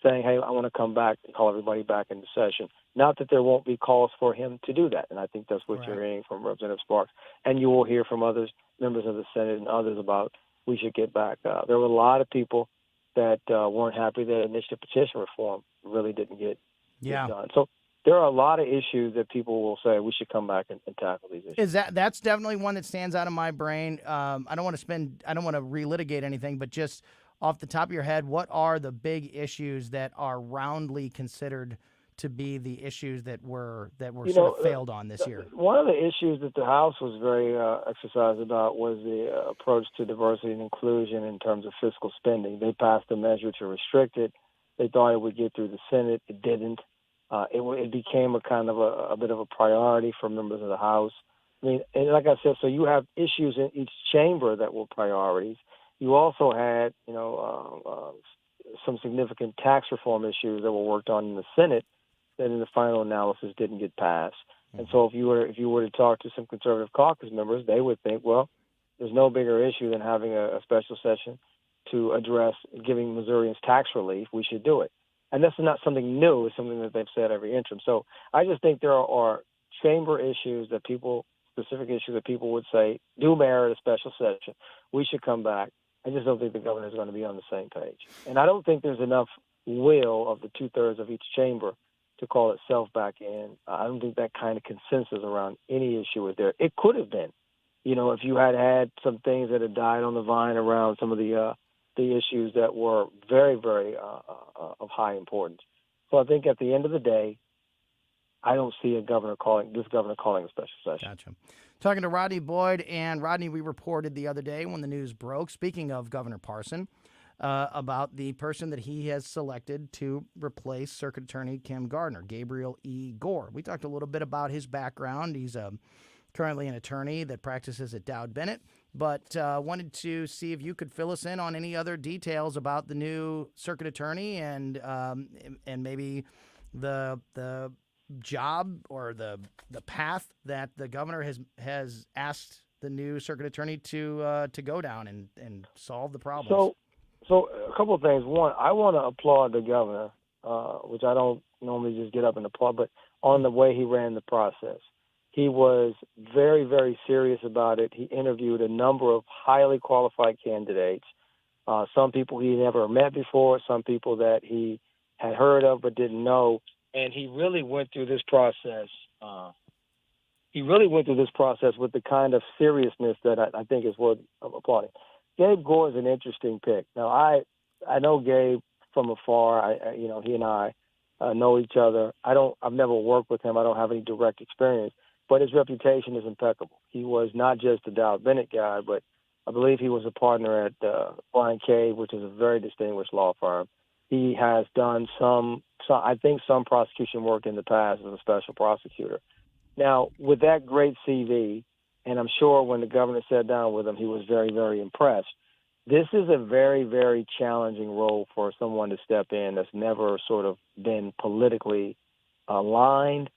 saying, hey, I want to come back and call everybody back into session. Not that there won't be calls for him to do that, and I think that's what you're hearing from Representative Sparks. And you will hear from others, members of the Senate and others, about we should get back. There were a lot of people that weren't happy that initiative petition reform really didn't get done. So there are a lot of issues that people will say we should come back and tackle these issues. That's definitely one that stands out in my brain. I don't want to relitigate anything, but just off the top of your head, what are the big issues that are roundly considered to be the issues that were sort of failed on this year? One of the issues that the House was very exercised about was the approach to diversity and inclusion in terms of fiscal spending. They passed a measure to restrict it. They thought it would get through the Senate. It didn't. It became a kind of a bit of a priority for members of the House. I mean, and like I said, so you have issues in each chamber that were priorities. You also had, some significant tax reform issues that were worked on in the Senate that in the final analysis didn't get passed. And so if you were to talk to some conservative caucus members, they would think, well, there's no bigger issue than having a special session to address giving Missourians tax relief. We should do it. And that's not something new. It's something that they've said every interim. So I just think there are chamber issues specific issues that people would say do merit a special session. We should come back. I just don't think the governor is going to be on the same page. And I don't think there's enough will of the 2/3 of each chamber to call itself back in. I don't think that kind of consensus around any issue is there. It could have been, if you had some things that had died on the vine around some of the issues that were very, very of high importance. So I think at the end of the day, I don't see this governor calling a special session. Gotcha. Talking to Rodney Boyd, and Rodney, we reported the other day when the news broke, speaking of Governor Parson, about the person that he has selected to replace Circuit Attorney Kim Gardner, Gabriel E. Gore. We talked a little bit about his background. He's currently an attorney that practices at Dowd Bennett, but wanted to see if you could fill us in on any other details about the new circuit attorney and maybe the job or the path that the governor has asked the new circuit attorney to go down and solve the problems. So a couple of things. One, I want to applaud the governor, which I don't normally just get up and applaud, but on the way he ran the process. He was very, very serious about it. He interviewed a number of highly qualified candidates, some people he never met before, some people that he had heard of but didn't know. And he really went through this process. With the kind of seriousness that I think is worth applauding. Gabe Gore is an interesting pick. Now, I know Gabe from afar. He and I know each other. I've never worked with him. I don't have any direct experience, but his reputation is impeccable. He was not just a Dowd Bennett guy, but I believe he was a partner at Brian Cave, which is a very distinguished law firm. He has done some prosecution work in the past as a special prosecutor. Now, with that great CV, and I'm sure when the governor sat down with him, he was very, very impressed. this is a very, very challenging role for someone to step in that's never sort of been politically aligned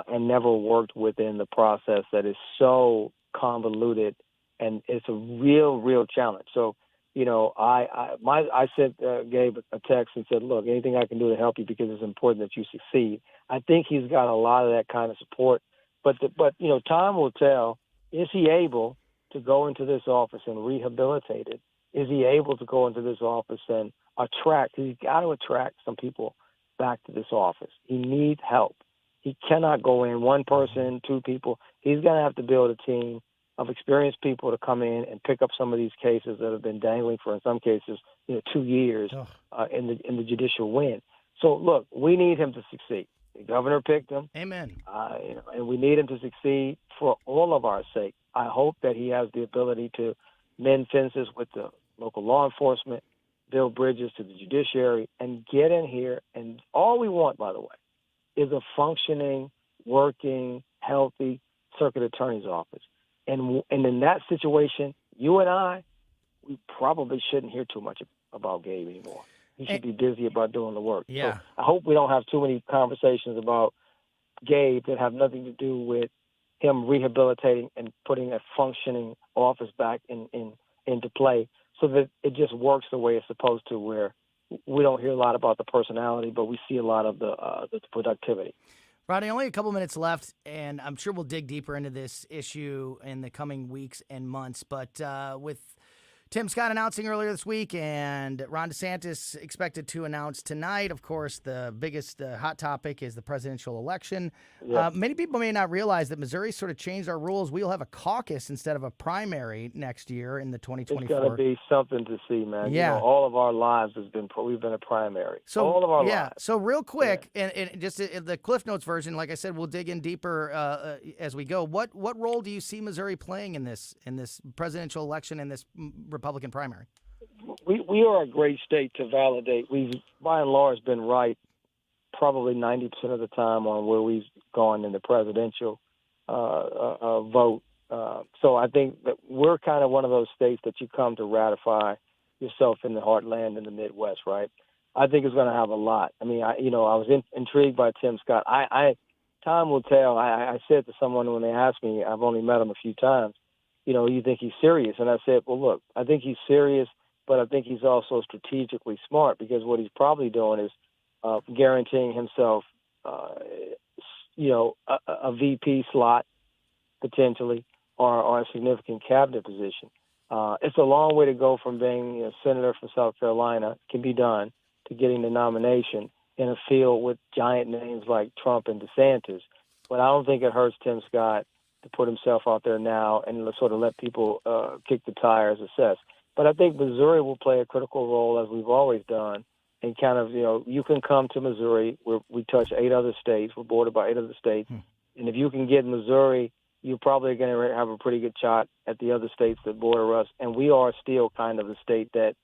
and never worked within the process that is so convoluted, and it's a real, real challenge. So, I sent Gabe a text and said, look, anything I can do to help you because it's important that you succeed. I think he's got a lot of that kind of support, but time will tell. Is he able to go into this office and rehabilitate it? Is he able to go into this office and he's got to attract some people back to this office. He needs help. He cannot go in one person, two people. He's going to have to build a team of experienced people to come in and pick up some of these cases that have been dangling for, in some cases, 2 years in the judicial wind. So, look, we need him to succeed. The governor picked him. Amen. And we need him to succeed for all of our sake. I hope that he has the ability to mend fences with the local law enforcement, build bridges to the judiciary, and get in here. And all we want, by the way, is a functioning, working, healthy circuit attorney's office. And in that situation, you and I, we probably shouldn't hear too much about Gabe anymore. He should be busy about doing the work. Yeah. So I hope we don't have too many conversations about Gabe that have nothing to do with him rehabilitating and putting a functioning office back into play so that it just works the way it's supposed to, where we don't hear a lot about the personality, but we see a lot of the productivity. Rodney, only a couple minutes left, and I'm sure we'll dig deeper into this issue in the coming weeks and months. But with Tim Scott announcing earlier this week and Ron DeSantis expected to announce tonight, of course, the biggest hot topic is the presidential election. Yeah. Many people may not realize that Missouri sort of changed our rules. We'll have a caucus instead of a primary next year in the 2024. It's going to be something to see, man. Yeah. All of our lives we've been a primary. All of our lives. So real quick, and just the Cliff Notes version, like I said, we'll dig in deeper as we go. What role do you see Missouri playing in this presidential election and this Republican primary? We are a great state to validate. We've, by and large, been right probably 90% of the time on where we've gone in the presidential vote. So I think that we're kind of one of those states that you come to ratify yourself in the heartland in the Midwest, right? I think it's going to have a lot. I mean, I was intrigued by Tim Scott. Time will tell. I said to someone when they asked me, I've only met him a few times, you think he's serious? And I said, well, look, I think he's serious, but I think he's also strategically smart, because what he's probably doing is guaranteeing himself, a VP slot potentially, or a significant cabinet position. It's a long way to go from being a senator from South Carolina, can be done, to getting the nomination in a field with giant names like Trump and DeSantis. But I don't think it hurts Tim Scott to put himself out there now and sort of let people kick the tires, assess. But I think Missouri will play a critical role, as we've always done, and kind of, you can come to Missouri, where we touch 8 other states, we're bordered by 8 other states, and if you can get Missouri, you're probably going to have a pretty good shot at the other states that border us. And we are still kind of the state that,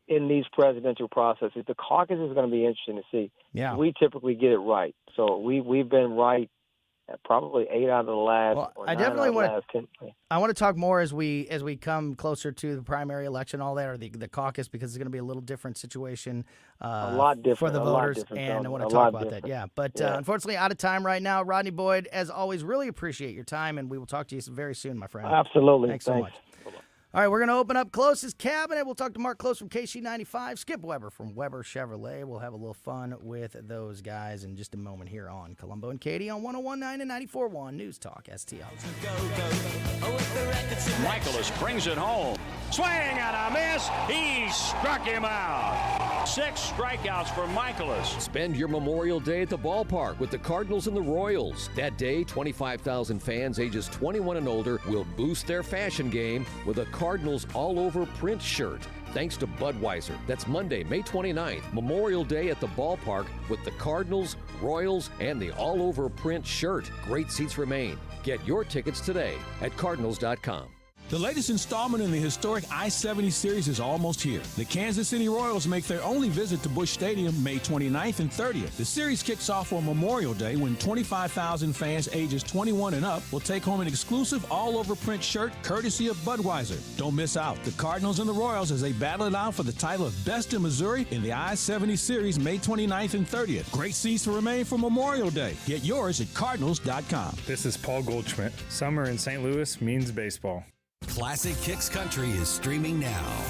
in these presidential processes, the caucus is going to be interesting to see. Yeah. We typically get it right. So we've been right at probably 8 out of the last. Well, or I 9 definitely out of the want last 10. I want to talk more as we come closer to the primary election, all that, or the caucus, because it's going to be a little different situation a lot different for the a lot voters, different, and Tony. I want A to lot talk about that. different. Yeah, but Yeah. unfortunately, out of time right now. Rodney Boyd, as always, really appreciate your time, and we will talk to you very soon, my friend. Absolutely. Thanks so much. All right, we're going to open up Close's cabinet. We'll talk to Mark Close from KC95, Skip Weber from Weber Chevrolet. We'll have a little fun with those guys in just a moment here on Colombo and Katie on 101.9 and 94.1 News Talk STL. Michaelis brings it home. Swing and a miss. He struck him out. 6 strikeouts for Michaelis. Spend your Memorial Day at the ballpark with the Cardinals and the Royals. That day, 25,000 fans ages 21 and older will boost their fashion game with a Cardinals all-over print shirt. Thanks to Budweiser. That's Monday, May 29th, Memorial Day at the ballpark with the Cardinals, Royals, and the all-over print shirt. Great seats remain. Get your tickets today at Cardinals.com. The latest installment in the historic I-70 series is almost here. The Kansas City Royals make their only visit to Busch Stadium May 29th and 30th. The series kicks off on Memorial Day when 25,000 fans ages 21 and up will take home an exclusive all-over print shirt courtesy of Budweiser. Don't miss out. The Cardinals and the Royals as they battle it out for the title of Best in Missouri in the I-70 series May 29th and 30th. Great seats to remain for Memorial Day. Get yours at Cardinals.com. This is Paul Goldschmidt. Summer in St. Louis means baseball. Classic Kicks Country is streaming now.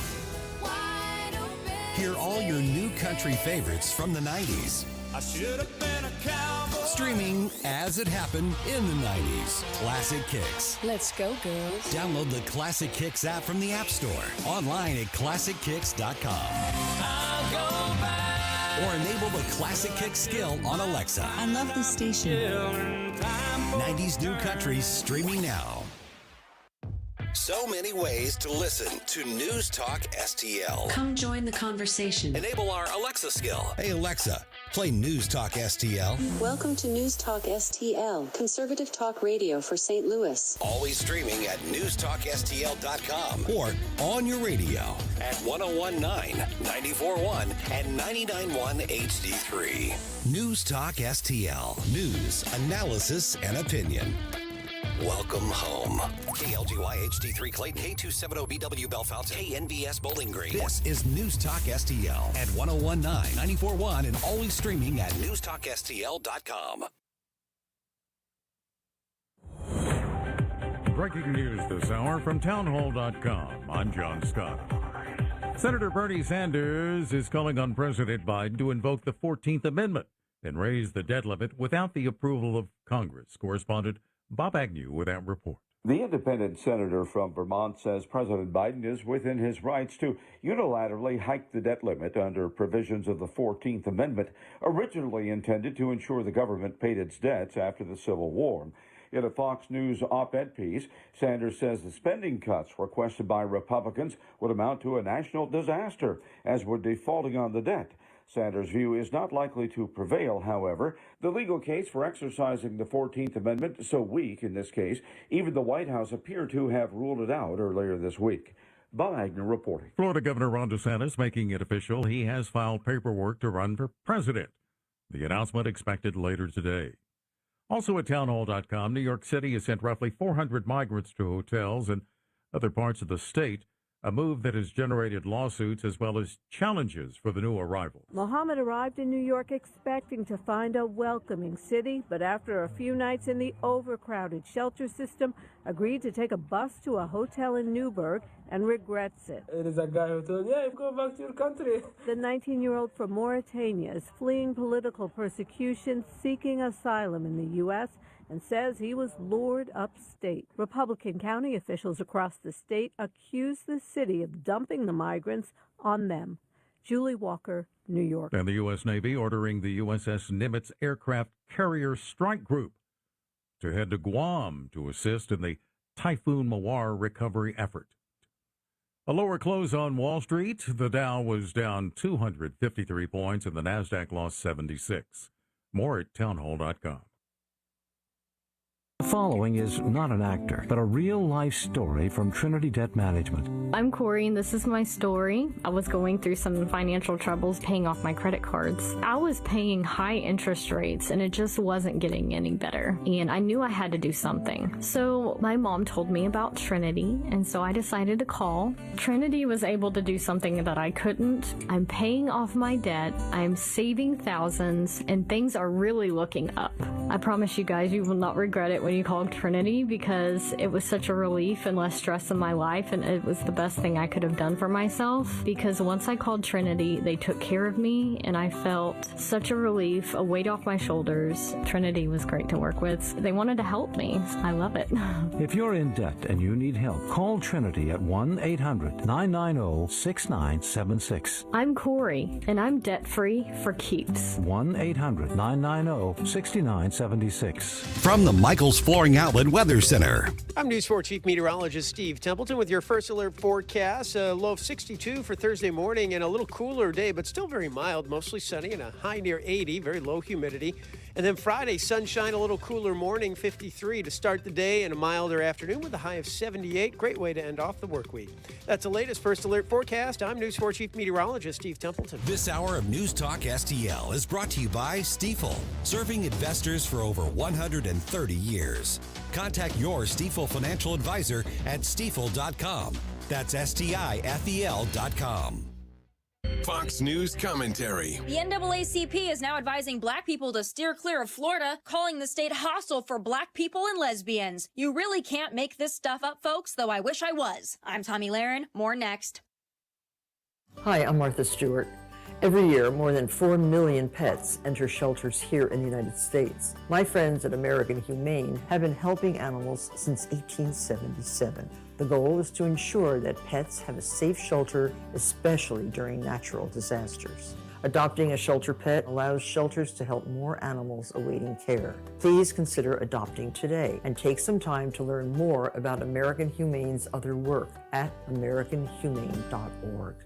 Hear all your new country favorites from the 90s. I should have been a cowboy. Streaming as it happened in the 90s. Classic Kicks. Let's go, girls. Download the Classic Kicks app from the App Store. Online at ClassicKicks.com. I'll go back. Or enable the Classic Kicks skill on Alexa. I love this station. 90s New Country streaming now. So many ways to listen to News Talk STL. Come join the conversation. Enable our Alexa skill. Hey, Alexa, play News Talk STL. Welcome to News Talk STL, conservative talk radio for St. Louis. Always streaming at newstalkstl.com or on your radio at 1019, 94.1, and 99.1 HD3. News Talk STL. News, analysis, and opinion. Welcome home. KLGY HD3 Clayton, K270BW Bellefontaine, KNBS Bowling Green. This is News Talk STL at 1019, 94.1, and always streaming at newstalkstl.com. Breaking news this hour from townhall.com. I'm John Scott. Senator Bernie Sanders is calling on President Biden to invoke the 14th Amendment and raise the debt limit without the approval of Congress. Correspondent Bob Agnew with that report. The independent senator from Vermont says President Biden is within his rights to unilaterally hike the debt limit under provisions of the 14th Amendment, originally intended to ensure the government paid its debts after the Civil War. In a Fox News op-ed piece, Sanders says the spending cuts requested by Republicans would amount to a national disaster, as would defaulting on the debt. Sanders' view is not likely to prevail, however. The legal case for exercising the 14th Amendment, so weak in this case, even the White House appeared to have ruled it out earlier this week. Bob Agnew reporting. Florida Governor Ron DeSantis making it official. He has filed paperwork to run for president. The announcement expected later today. Also at townhall.com, New York City has sent roughly 400 migrants to hotels in other parts of the state, a move that has generated lawsuits as well as challenges for the new arrivals. Mohammed arrived in New York expecting to find a welcoming city, but after a few nights in the overcrowded shelter system, agreed to take a bus to a hotel in Newburgh and regrets it. It is a guy who told, yeah, go back to your country. The 19-year-old from Mauritania is fleeing political persecution, seeking asylum in the U.S., and says he was lured upstate. Republican county officials across the state accuse the city of dumping the migrants on them. Julie Walker, New York. And the U.S. Navy ordering the USS Nimitz aircraft carrier strike group to head to Guam to assist in the Typhoon Mawar recovery effort. A lower close on Wall Street. The Dow was down 253 points and the NASDAQ lost 76. More at townhall.com. The following is not an actor, but a real-life story from Trinity Debt Management. I'm Corey, and this is my story. I was going through some financial troubles paying off my credit cards. I was paying high interest rates, and it just wasn't getting any better. And I knew I had to do something. So my mom told me about Trinity, and so I decided to call. Trinity was able to do something that I couldn't. I'm paying off my debt. I'm saving thousands, and things are really looking up. I promise you guys, you will not regret it when you called Trinity, because it was such a relief and less stress in my life, and it was the best thing I could have done for myself, because once I called Trinity, they took care of me, and I felt such a relief, a weight off my shoulders. Trinity was great to work with. They wanted to help me. I love it. If you're in debt and you need help, call Trinity at 1-800-990-6976. I'm Corey, and I'm debt-free for keeps. 1-800-990-6976. From the Michael's Flooring Outlet Weather Center. I'm News 4 Chief Meteorologist Steve Templeton with your first alert forecast. A low of 62 for Thursday morning and a little cooler day, but still very mild, mostly sunny and a high near 80, very low humidity. And then Friday, sunshine, a little cooler morning, 53 to start the day, and a milder afternoon with a high of 78. Great way to end off the work week. That's the latest First Alert forecast. I'm News 4 Chief Meteorologist Steve Templeton. This hour of News Talk STL is brought to you by Stifel, serving investors for over 130 years. Contact your Stifel financial advisor at stifel.com. That's STIFEL.com. Fox News commentary. The NAACP is now advising black people to steer clear of Florida, calling the state hostile for black people and lesbians. You really can't make this stuff up, folks, though I wish I was. I'm Tommy Lahren. More next. Hi, I'm Martha Stewart. Every year, more than 4 million pets enter shelters here in the United States. My friends at American Humane have been helping animals since 1877. The goal is to ensure that pets have a safe shelter, especially during natural disasters. Adopting a shelter pet allows shelters to help more animals awaiting care. Please consider adopting today and take some time to learn more about American Humane's other work at americanhumane.org.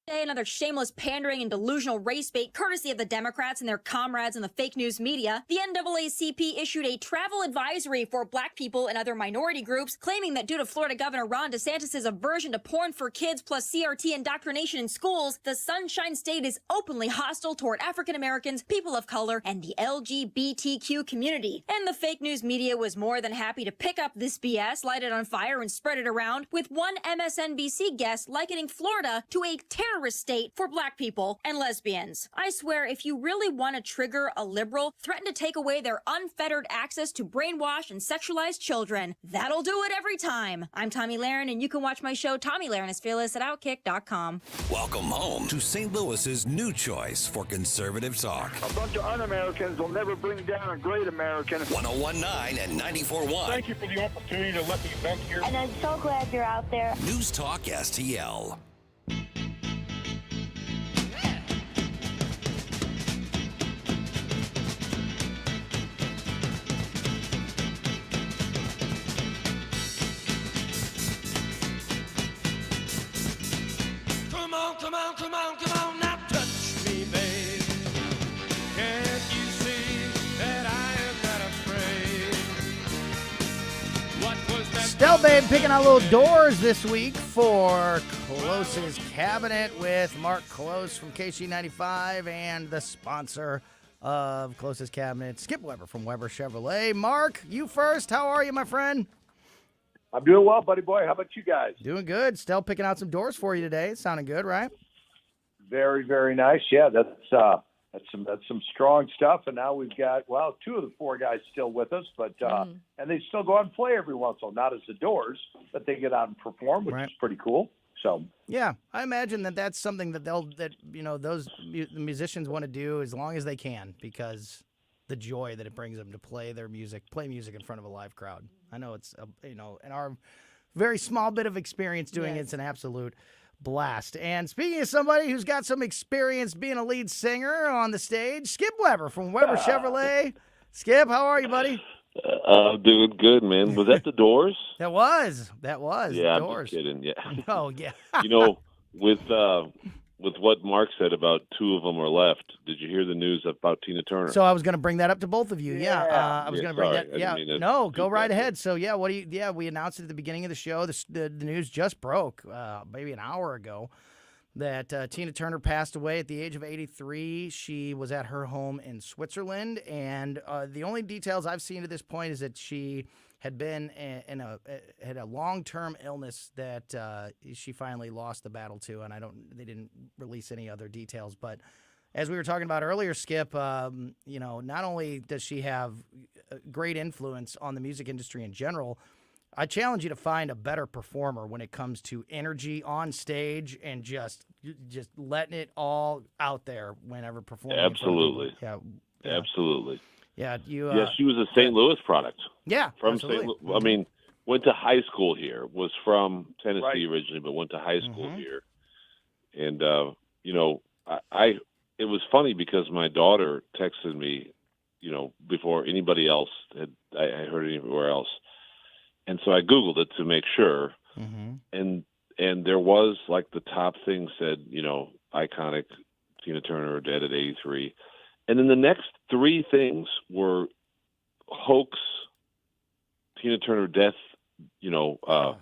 Another shameless pandering and delusional race bait courtesy of the Democrats and their comrades in the fake news media. The NAACP issued a travel advisory for black people and other minority groups, claiming that due to Florida Governor Ron DeSantis' aversion to porn for kids plus CRT indoctrination in schools, the Sunshine State is openly hostile toward African Americans, people of color, and the LGBTQ community. And the fake news media was more than happy to pick up this BS, light it on fire, and spread it around, with one MSNBC guest likening Florida to a terrorist state for black people and lesbians. I swear, if you really want to trigger a liberal, threaten to take away their unfettered access to brainwash and sexualize children. That'll do it every time. I'm Tommy Lahren, and you can watch my show, Tommy Lahren is Fearless, at Outkick.com. Welcome home to St. Louis's new choice for conservative talk. A bunch of un-Americans will never bring down a great American. 101.9 and 94.1. Thank you for the opportunity to let me vent here. And I'm so glad you're out there. News Talk STL. Come on, now touch me, babe. Can't you see that I am not afraid? What was that? Stell Babe picking out little doors this week for Close's Cabinet with Mark Close from KC95 and the sponsor of Close's Cabinet, Skip Weber from Weber Chevrolet. Mark, you first. How are you, my friend? I'm doing well, buddy boy. How about you guys? Doing good. Stell picking out some doors for you today. It's sounding good, right? Very, very nice. Yeah, that's some strong stuff. And now we've got, well, 2 of the 4 guys still with us, but and they still go out and play every once in a while. Not as the Doors, but they get out and perform, which is pretty cool. So yeah, I imagine that's something that those musicians want to do as long as they can, because the joy that it brings them to play music in front of a live crowd. I know it's in our very small bit of experience doing it, it's an absolute blast. And speaking of somebody who's got some experience being a lead singer on the stage, Skip Weber from Weber Chevrolet. Skip, how are you, buddy? I'm doing good, man. Was that the Doors? That was. Yeah, Doors. I'm just kidding. Yeah. Oh, yeah. With what Mark said about 2 of them are left, did you hear the news about Tina Turner? So I was going to bring that up to both of you. I was going to bring that. Yeah, no, go right ahead. So we announced it at the beginning of the show. The news just broke maybe an hour ago that Tina Turner passed away at the age of 83. She was at her home in Switzerland, and the only details I've seen to this point is that she had been had a long-term illness that she finally lost the battle to, and they didn't release any other details. But as we were talking about earlier, Skip, not only does she have great influence on the music industry in general, I challenge you to find a better performer when it comes to energy on stage and just letting it all out there whenever performing. Absolutely. Yeah. Absolutely. Yeah, she was a St. Louis product. Yeah, from absolutely. St. Louis. I mean, went to high school here. Was from Tennessee originally, but went to high school here. And it was funny because my daughter texted me, before anybody else I heard anywhere else, and so I Googled it to make sure, and there was like the top thing said, iconic Tina Turner dead at 83. And then the next three things were hoax, Tina Turner death, debunking.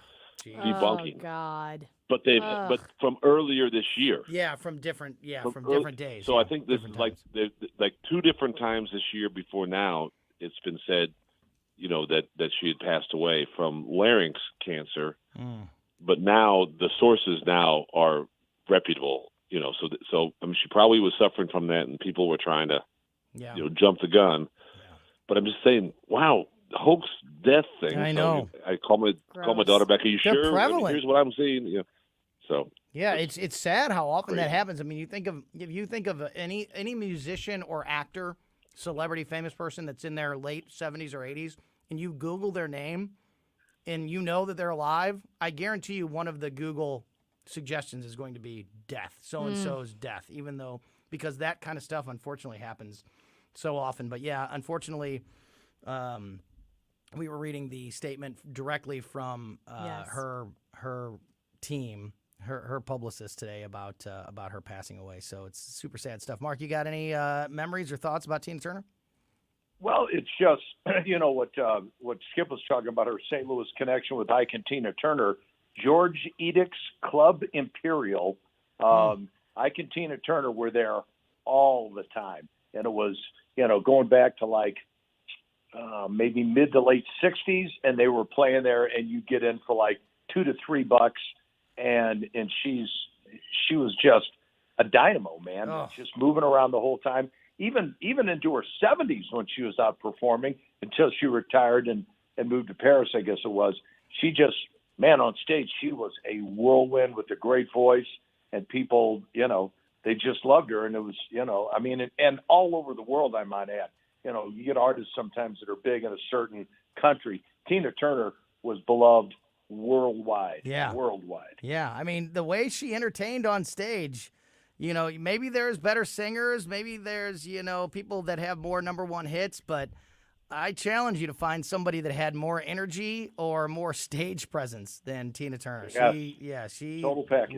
Oh God. But but from earlier this year. Yeah, from different days. So I think this is like two different times this year before now. It's been said, that she had passed away from larynx cancer. But now the sources now are reputable. So I mean, she probably was suffering from that, and people were trying to, jump the gun. Yeah. But I'm just saying, wow, hoax death thing. I know. So I call my daughter back. Are you They're sure? prevalent. I mean, here's what I'm seeing. Yeah. So. Yeah, it's sad how often that happens. I mean, if you think of any musician or actor, celebrity, famous person that's in their late 70s or 80s, and you Google their name, and you know that they're alive, I guarantee you one of the Google suggestions is going to be death, so-and-so's death, because that kind of stuff unfortunately happens so often. But yeah, unfortunately, we were reading the statement directly from her team, her publicist today about her passing away. So it's super sad stuff. Mark, you got any memories or thoughts about Tina Turner? Well, it's just, what Skip was talking about, her St. Louis connection with Ike and Tina Turner. George Edic's Club Imperial, Ike and Tina Turner were there all the time. And it was, going back to maybe mid to late 60s, and they were playing there, and you get in for $2 to $3, and she was just a dynamo, man, just moving around the whole time. Even into her 70s when she was out performing until she retired and moved to Paris, I guess it was. She just, man, on stage, she was a whirlwind with a great voice, and people, they just loved her. And it was, and all over the world, I might add. You get artists sometimes that are big in a certain country. Tina Turner was beloved worldwide. Yeah. Worldwide. Yeah. I mean, the way she entertained on stage, maybe there's better singers, maybe there's, people that have more number one hits, but I challenge you to find somebody that had more energy or more stage presence than Tina Turner. Yes. She total package.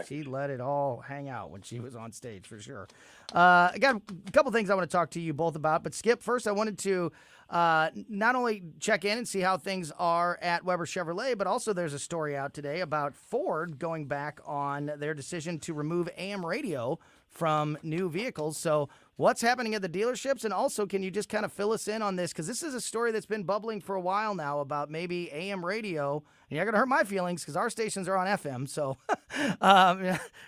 She let it all hang out when she was on stage for sure. I got a couple things I want to talk to you both about, but Skip, first I wanted to not only check in and see how things are at Weber Chevrolet, but also there's a story out today about Ford going back on their decision to remove AM radio from new vehicles. So what's happening at the dealerships? And also, can you just kind of fill us in on this? Because this is a story that's been bubbling for a while now about maybe AM radio. And you're not going to hurt my feelings because our stations are on FM. So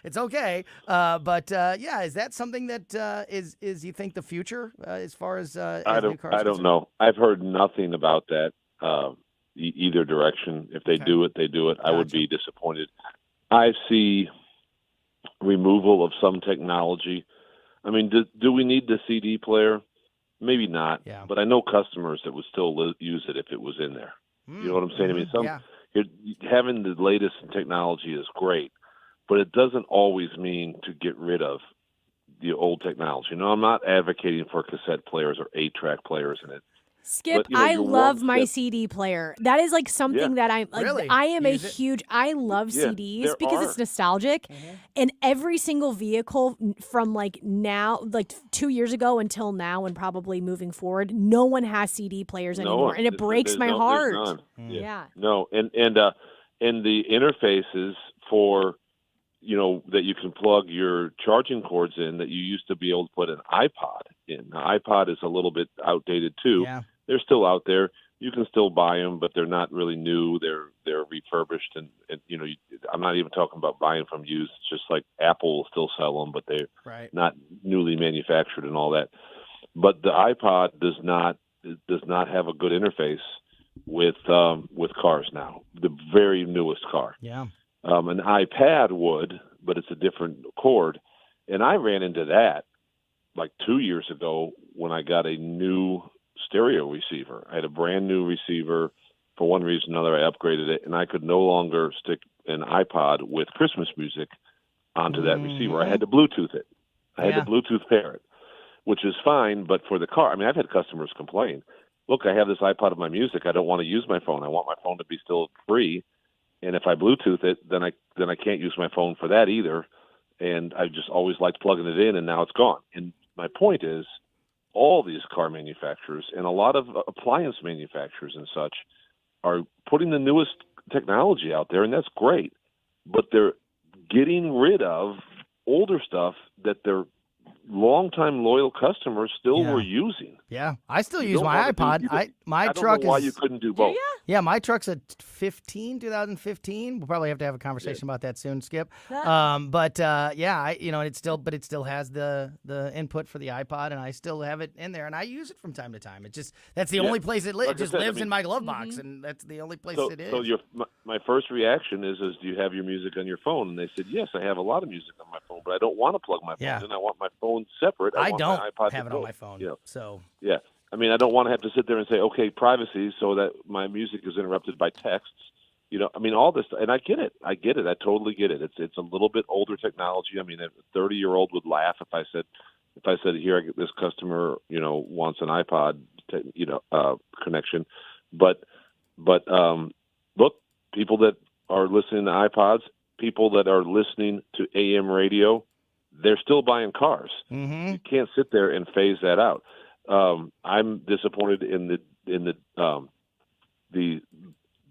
it's okay. But is that something that is you think the future as far as new cars? I don't know. I've heard nothing about that either direction. If they do it, they do it. Gotcha. I would be disappointed. I see removal of some technology. I mean, do we need the CD player? Maybe not. Yeah. But I know customers that would still use it if it was in there. You know what I'm saying? I mean, having the latest in technology is great, but it doesn't always mean to get rid of the old technology. I'm not advocating for cassette players or 8-track players in it. Skip, but, I love my CD player. That is something that I'm like. Really? I am I love CDs because it's nostalgic, and every single vehicle from now, 2 years ago until now, and probably moving forward, no one has CD players anymore, and it breaks my heart. Yeah. No, and the interfaces for that you can plug your charging cords in that you used to be able to put an iPod in. Now, iPod is a little bit outdated too. Yeah. They're still out there. You can still buy them, but they're not really new. They're refurbished, and I'm not even talking about buying from used. It's just like Apple will still sell them, but they're not newly manufactured and all that. But the iPod does not have a good interface with cars now. The very newest car. Yeah. An iPad would, but it's a different cord. And I ran into that 2 years ago when I got a new stereo receiver. I had a brand new receiver. For one reason or another, I upgraded it, and I could no longer stick an iPod with Christmas music onto that receiver. I had to Bluetooth it. I had to Bluetooth pair it, which is fine, but for the car, I mean, I've had customers complain, look, I have this iPod of my music. I don't want to use my phone. I want my phone to be still free. And if I Bluetooth it, then I can't use my phone for that either. And I just always liked plugging it in, and now it's gone. And my point is, all these car manufacturers and a lot of appliance manufacturers and such are putting the newest technology out there, and that's great. But they're getting rid of older stuff that their longtime loyal customers still were using. Yeah, I still You use don't my wanna do- iPod. you don't- My I don't truck know why is. you couldn't do both. Yeah, my truck's a 2015. We'll probably have to have a conversation about that soon, Skip. But it still has the input for the iPod, and I still have it in there, and I use it from time to time. That's the only place it lives. Like It just I said, lives in my glove box, and that's the only place it is. So my first reaction is do you have your music on your phone? And they said, yes, I have a lot of music on my phone, but I don't want to plug my phone in. I want my phone separate. I want don't my iPod have to it on go. my phone. You know? So yeah, I mean, I don't want to have to sit there and say, okay, privacy, so that my music is interrupted by texts. You know, I mean, all this, and I get it. I totally get it. It's a little bit older technology. I mean, a 30-year-old would laugh if I said, here, this customer, wants an iPod, connection. But look, people that are listening to iPods, people that are listening to AM radio, they're still buying cars. Mm-hmm. You can't sit there and phase that out. I'm disappointed in the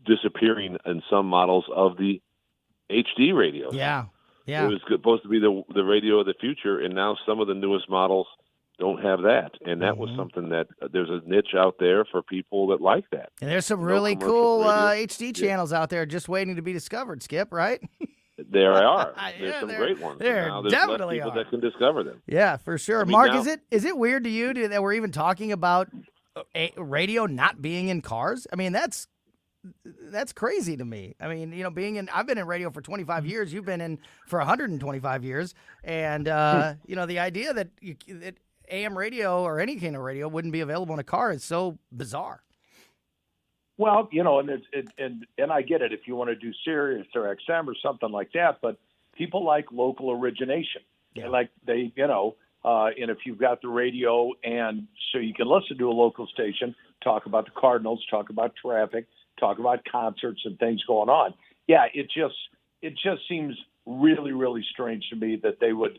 disappearing in some models of the HD radios. Yeah. It was supposed to be the radio of the future, and now some of the newest models don't have that. And that was something that there's a niche out there for people that like that. And there's some really cool radio. HD channels out there just waiting to be discovered, Skip, right? There are. There's some great ones. There now there's definitely less people are. that can discover them. Yeah, for sure. I mean, Mark, now, is it weird to you that we're even talking about radio not being in cars? I mean, that's crazy to me. I mean, I've been in radio for 25 years. You've been in for 125 years. And, the idea that AM radio or any kind of radio wouldn't be available in a car is so bizarre. Well, and I get it if you want to do Sirius or XM or something like that, but people like local origination. Yeah. Like and if you've got the radio, and so you can listen to a local station, talk about the Cardinals, talk about traffic, talk about concerts and things going on. Yeah, it just seems really, really strange to me that they would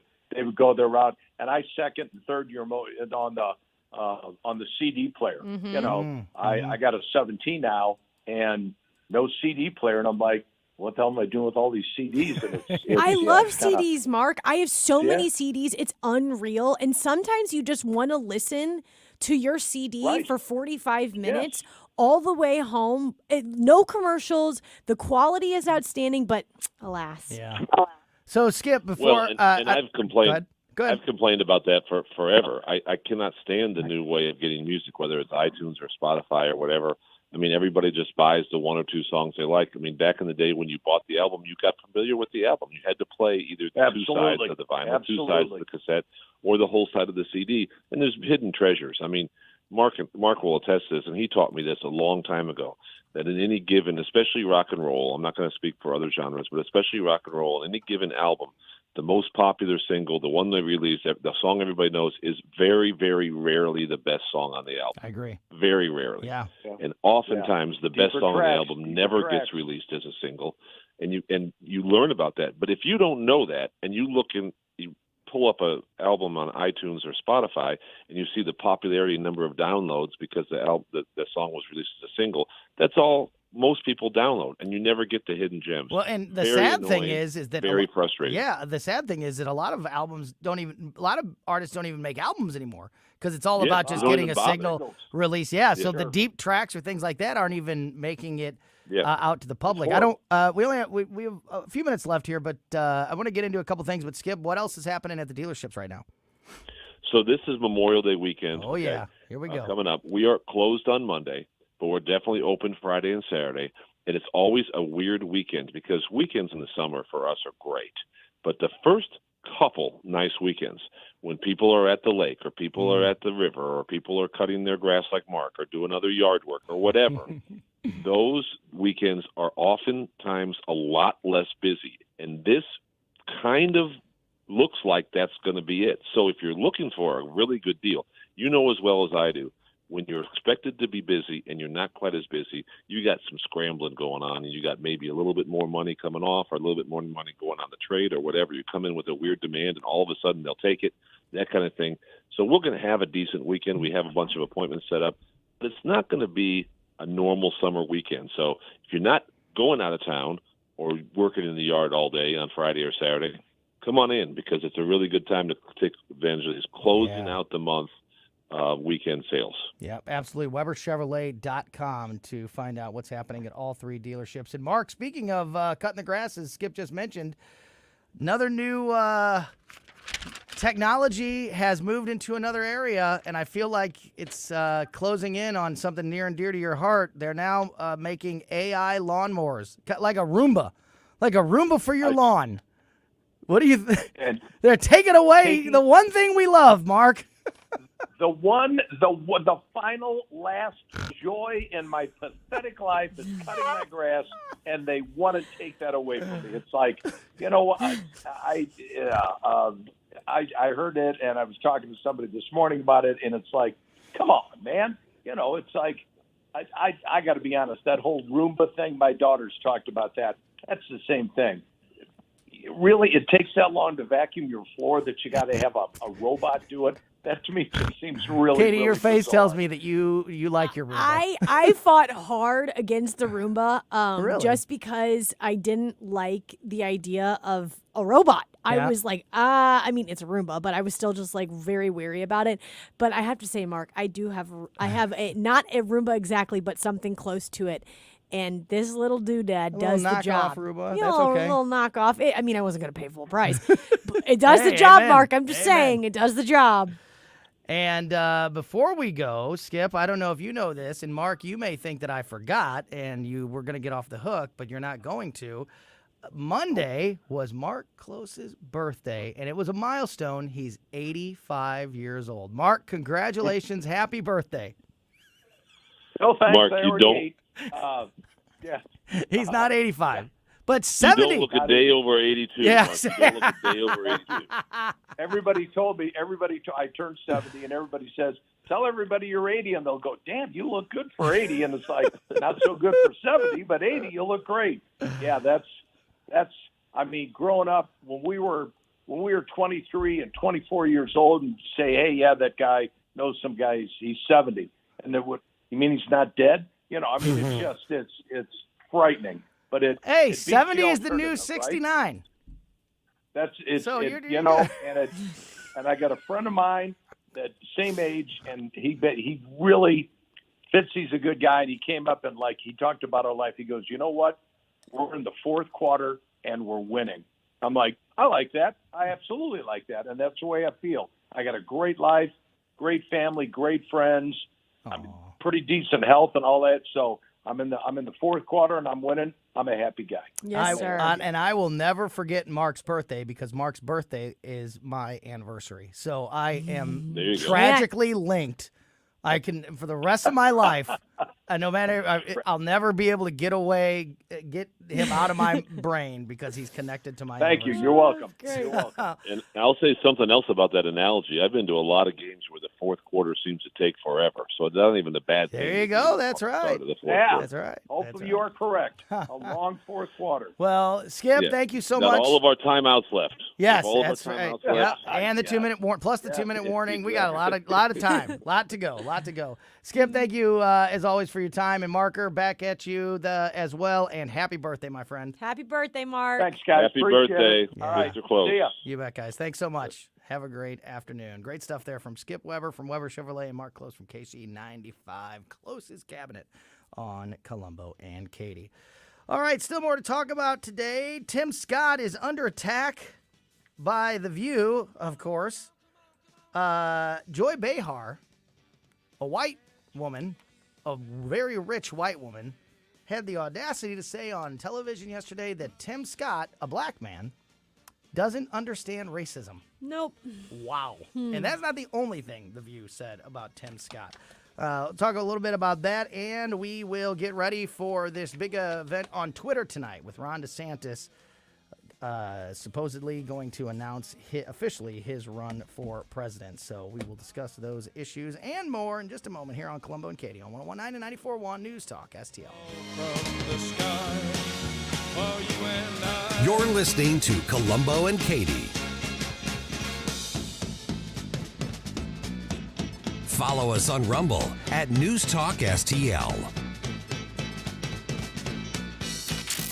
go their route. And I second and third year on the CD player. Mm-hmm. I got a 17 now and no CD player, and I'm like, what the hell am I doing with all these CDs? And I love CDs, Mark. I have so many CDs. It's unreal. And sometimes you just want to listen to your CD for 45 minutes all the way home. No commercials. The quality is outstanding, but alas. Yeah. So, Skip, before... Well, and I've complained. Go ahead. I've complained about that for forever. I cannot stand the new way of getting music, whether it's iTunes or Spotify or whatever. I mean, everybody just buys the one or two songs they like. I mean, back in the day when you bought the album, you got familiar with the album. You had to play either two sides of the vinyl, two sides of the cassette, or the whole side of the CD. And there's hidden treasures. I mean, Mark will attest to this, and he taught me this a long time ago, that in any given, especially rock and roll, I'm not going to speak for other genres, but especially rock and roll, in any given album, the most popular single, the one they release, the song everybody knows, is very, very rarely the best song on the album. I agree. Very rarely. Yeah. And oftentimes the best song on the album never tracks. gets released as a single, and you learn about that. But if you don't know that, and you pull up an album on iTunes or Spotify, and you see the popularity and number of downloads because the song was released as a single, that's all most people download, and you never get the hidden gems. Well, and the very sad annoying, thing is that very frustrating. Yeah, the sad thing is that a lot of artists don't even make albums anymore because it's all about just getting a single release. Yeah, so the deep tracks or things like that aren't even making it out to the public. I don't. We have a few minutes left here, but I want to get into a couple things. But Skip, what else is happening at the dealerships right now? So this is Memorial Day weekend. Oh yeah, here we go. Coming up, we are closed on Monday, but we're definitely open Friday and Saturday. And it's always a weird weekend because weekends in the summer for us are great. But the first couple nice weekends, when people are at the lake or people are at the river or people are cutting their grass like Mark or doing other yard work or whatever, those weekends are oftentimes a lot less busy. And this kind of looks like that's going to be it. So if you're looking for a really good deal, you know as well as I do, when you're expected to be busy and you're not quite as busy, you got some scrambling going on, and you got maybe a little bit more money coming off or a little bit more money going on the trade or whatever. You come in with a weird demand, and all of a sudden they'll take it, that kind of thing. So we're going to have a decent weekend. We have a bunch of appointments set up, but it's not going to be a normal summer weekend. So if you're not going out of town or working in the yard all day on Friday or Saturday, come on in, because it's a really good time to take advantage of this closing out the month weekend sales. Yep, absolutely. WeberChevrolet.com to find out what's happening at all three dealerships. And Mark, speaking of cutting the grass, as Skip just mentioned, another new technology has moved into another area, and I feel like it's closing in on something near and dear to your heart. They're now making AI lawnmowers, like a Roomba for your lawn. What do you think? They're taking away the one thing we love, Mark. The final last joy in my pathetic life is cutting my grass, and they want to take that away from me. It's like, I heard it, and I was talking to somebody this morning about it, and it's like, come on, man. It's like, I got to be honest, that whole Roomba thing, my daughter's talked about that. That's the same thing. Really, it takes that long to vacuum your floor that you got to have a robot do it. That to me just seems really. Katie, really your face bizarre. tells me that you like your Roomba. I fought hard against the Roomba Really? just because I didn't like the idea of a robot. Yeah. I was like, it's a Roomba, but I was still just like very wary about it. But I have to say, Mark, I have a not a Roomba exactly, but something close to it. And this little doodad does the job. Roomba. You That's know, okay. a little knockoff. I wasn't going to pay full price. But it does the job, amen. Mark. I'm just saying, it does the job. And before we go, Skip, I don't know if you know this, and Mark, you may think that I forgot and you were going to get off the hook, but you're not going to. Monday was Mark Close's birthday, and it was a milestone. He's 85 years old. Mark, congratulations. Happy birthday. No, thanks. Mark, I you already don't- ate. Yeah. He's not 85, but 70. You don't look a day over 82. Yes. Mark. You don't look a day over 82. Everybody told me, I turned 70, and everybody says, tell everybody you're 80, and they'll go, damn, you look good for 80. And it's like, not so good for 70, but 80, you look great. Yeah, that's growing up, when we were 23 and 24 years old, and say, hey, yeah, that guy knows some guys, he's 70. And then what, you mean he's not dead? It's frightening. But it beats 70 the is the new alternative, 69. Right? That's it. So And I got a friend of mine that same age, and he really fits. He's a good guy, and he came up and he talked about our life. He goes, you know what? We're in the fourth quarter and we're winning. I'm like, I like that. I absolutely like that, and that's the way I feel. I got a great life, great family, great friends. I'm pretty decent health and all that. So I'm in the fourth quarter and I'm winning. I'm a happy guy. Yes, sir. And I will never forget Mark's birthday, because Mark's birthday is my anniversary. So I am tragically linked. I can, for the rest of my life, no matter, I'll never be able to get him out of my brain, because he's connected to my Thank you. anniversary. You're welcome. You're welcome. And I'll say something else about that analogy. I've been to a lot of games where the fourth quarter seems to take forever. So it's not even a bad thing. There you go. That's right. Yeah. That's right. Hopefully you are correct. A long fourth quarter. Well, Skip, thank you so Got much. all of our timeouts left. Yes, all of that's our right. timeouts Yeah. left. And the 2-minute warning, plus the 2-minute warning. We got a lot of time. Lot to go. Skip, thank you as always for your time. And Marker, back at you as well. And happy birthday, my friend. Happy birthday, Mark. Thanks, guys. Happy Appreciate birthday, it. All right. Mr. Close. See ya. You bet, guys. Thanks so much. Have a great afternoon. Great stuff there from Skip Weber from Weber Chevrolet and Mark Close from KC95. Close's cabinet on Colombo and Katie. All right, still more to talk about today. Tim Scott is under attack by The View, of course. Joy Behar, a white woman, a very rich white woman, had the audacity to say on television yesterday that Tim Scott, a black man, doesn't understand racism. Nope. Wow. And that's not the only thing The View said about Tim Scott. We'll talk a little bit about that, and we will get ready for this big event on Twitter tonight with Ron DeSantis supposedly going to announce officially his run for president. So we will discuss those issues and more in just a moment here on Colombo and Katie on 101.9 and 94.1 News Talk STL. You're listening to Colombo and Katie. Follow us on Rumble at News Talk STL.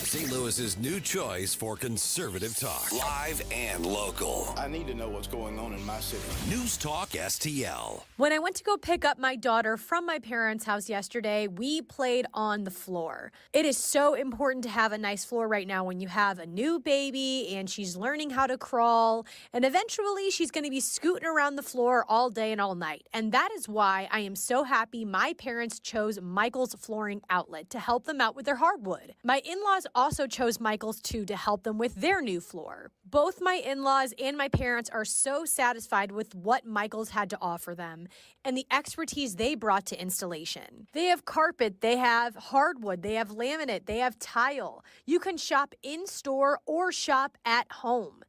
St. Louis's new choice for conservative talk. Live and local. I need to know what's going on in my city. News Talk STL. When I went to go pick up my daughter from my parents' house yesterday, we played on the floor. It is so important to have a nice floor right now when you have a new baby and she's learning how to crawl. And eventually she's going to be scooting around the floor all day and all night. And that is why I am so happy my parents chose Michael's Flooring Outlet to help them out with their hardwood. My in-laws also chose Michael's too to help them with their new floor. Both my in-laws and my parents are so satisfied with what Michael's had to offer them and the expertise they brought to installation. They have carpet, they have hardwood, they have laminate, they have tile. You can shop in-store or shop at home.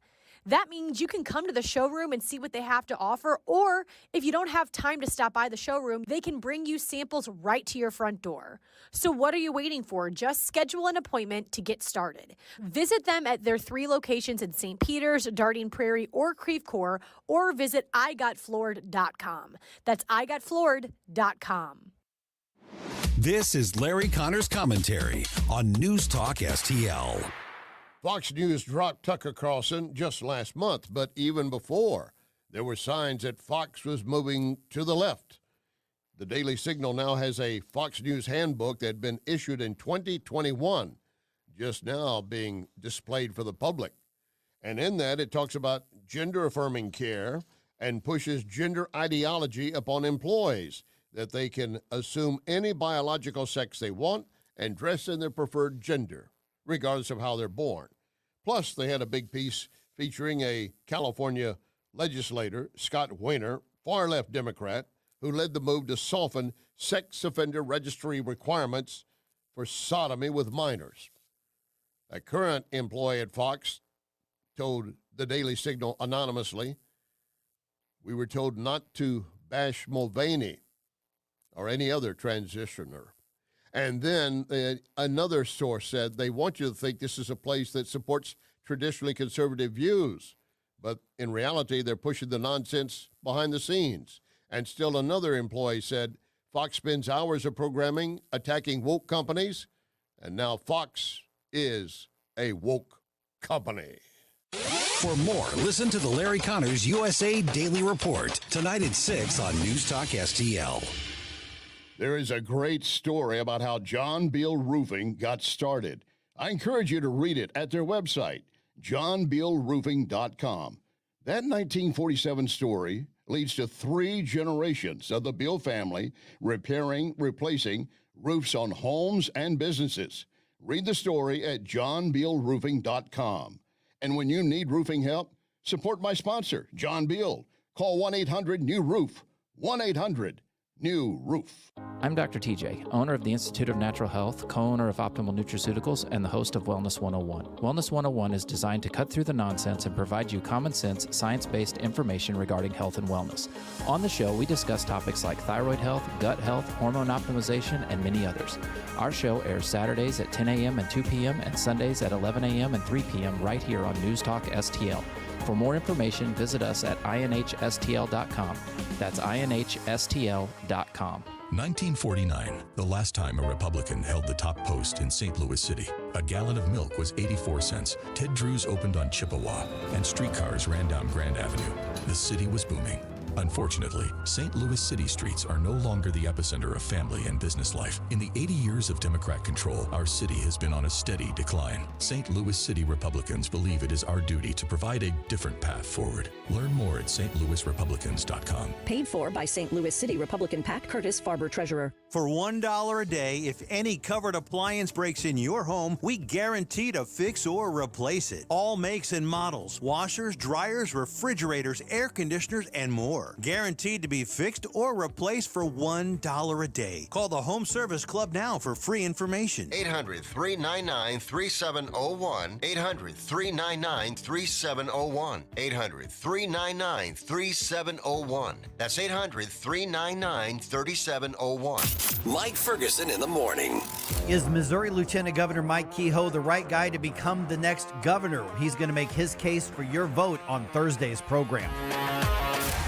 That means you can come to the showroom and see what they have to offer, or if you don't have time to stop by the showroom, they can bring you samples right to your front door. So what are you waiting for? Just schedule an appointment to get started. Visit them at their 3 locations in St. Peters, Darting Prairie, or Creve Coeur, or visit igotfloored.com. That's igotfloored.com. This is Larry Connor's commentary on News Talk STL. Fox News dropped Tucker Carlson just last month, but even before, there were signs that Fox was moving to the left. The Daily Signal now has a Fox News handbook that had been issued in 2021, just now being displayed for the public. And in that, it talks about gender-affirming care and pushes gender ideology upon employees, that they can assume any biological sex they want and dress in their preferred gender, regardless of how they're born. Plus, they had a big piece featuring a California legislator, Scott Wiener, far-left Democrat, who led the move to soften sex offender registry requirements for sodomy with minors. A current employee at Fox told the Daily Signal anonymously, "We were told not to bash Mulvaney or any other transitioner." And then another source said they want you to think this is a place that supports traditionally conservative views. But in reality, they're pushing the nonsense behind the scenes. And still another employee said Fox spends hours of programming attacking woke companies. And now Fox is a woke company. For more, listen to the Larry Connors USA Daily Report tonight at 6 on News Talk STL. There is a great story about how John Beal Roofing got started. I encourage you to read it at their website, johnbealroofing.com. That 1947 story leads to 3 generations of the Beal family repairing, replacing roofs on homes and businesses. Read the story at johnbealroofing.com. And when you need roofing help, support my sponsor, John Beal. Call 1-800-NEW-ROOF, 1-800-NEW-ROOF. I'm Dr. TJ, owner of the Institute of Natural Health, co-owner of Optimal Nutraceuticals, and the host of Wellness 101. Wellness 101 is designed to cut through the nonsense and provide you common sense, science-based information regarding health and wellness. On the show, we discuss topics like thyroid health, gut health, hormone optimization, and many others. Our show airs Saturdays at 10 a.m. and 2 p.m. and Sundays at 11 a.m. and 3 p.m. right here on News Talk STL. For more information, visit us at inhstl.com. That's inhstl.com. 1949, the last time a Republican held the top post in St. Louis City. A gallon of milk was 84 cents. Ted Drew's opened on Chippewa, and streetcars ran down Grand Avenue. The city was booming. Unfortunately, St. Louis city streets are no longer the epicenter of family and business life. In the 80 years of Democrat control, our city has been on a steady decline. St. Louis City Republicans believe it is our duty to provide a different path forward. Learn more at stlouisrepublicans.com. Paid for by St. Louis City Republican Pat Curtis, Farber Treasurer. For $1 a day, if any covered appliance breaks in your home, we guarantee to fix or replace it. All makes and models, washers, dryers, refrigerators, air conditioners, and more. more. Guaranteed to be fixed or replaced for $1 a day. Call the Home Service Club now for free information. 800-399-3701. 800-399-3701. 800-399-3701. That's 800-399-3701. Mike Ferguson in the morning. Is Missouri Lieutenant Governor Mike Kehoe the right guy to become the next governor? He's going to make his case for your vote on Thursday's program.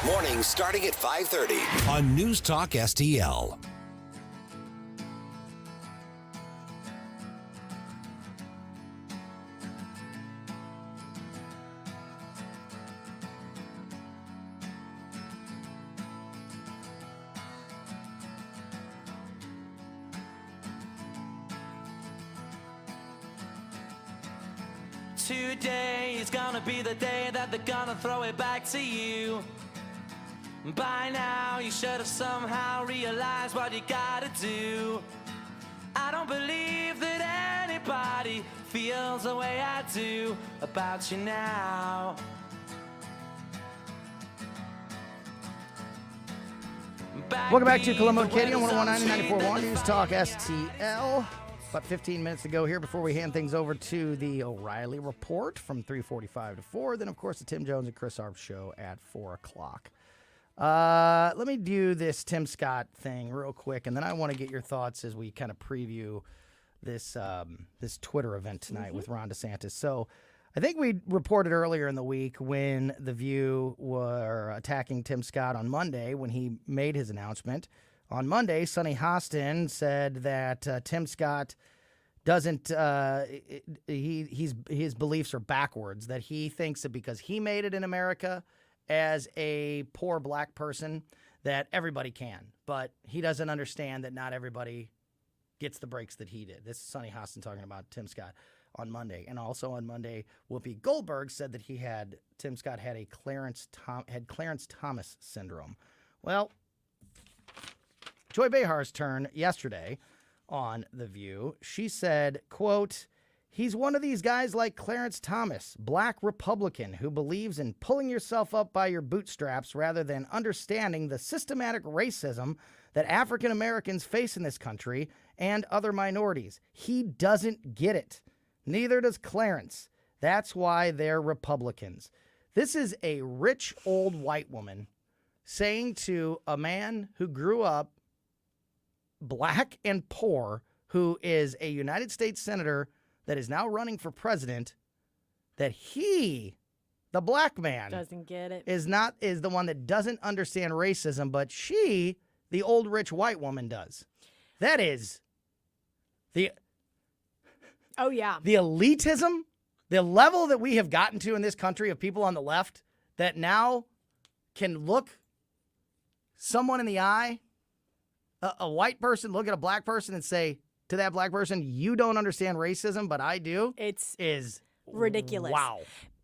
Morning starting at 5:30 on News Talk STL. Today is gonna be the day that they're gonna throw it back to you. By now you should have somehow realized what you gotta do. I don't believe that anybody feels the way I do about you now. Welcome back to Colombo Katie on 101.9 and 94.1 News Talk STL. About 15 minutes to go here before we hand things over to the O'Reilly Report from 3:45 to 4. Then, of course, the Tim Jones and Chris Arp Show at 4 o'clock. Let me do this Tim Scott thing real quick, and then I want to get your thoughts as we kind of preview this this Twitter event tonight with Ron DeSantis. So I think we reported earlier in the week when The View were attacking Tim Scott on Monday when he made his announcement. On Monday, Sonny Hostin said that Tim Scott doesn't his beliefs are backwards, that he thinks that because he made it in America as a poor black person that everybody can, but he doesn't understand that not everybody gets the breaks that he did. This is Sonny Hostin talking about Tim Scott on Monday. And also on Monday, Whoopi Goldberg said that Tim Scott had Clarence Thomas syndrome. Well, Joy Behar's turn yesterday on The View. She said, quote, "He's one of these guys like Clarence Thomas, black Republican, who believes in pulling yourself up by your bootstraps rather than understanding the systematic racism that African Americans face in this country and other minorities. He doesn't get it. Neither does Clarence. That's why they're Republicans." This is a rich old white woman saying to a man who grew up black and poor, who is a United States senator that is now running for president, that he, the black man, doesn't get it, is the one that doesn't understand racism, but she, the old rich white woman, does. That is the elitism, the level that we have gotten to in this country of people on the left that now can look someone in the eye, a white person look at a black person and say to that black person, "You don't understand racism, but I do." Is ridiculous. Wow.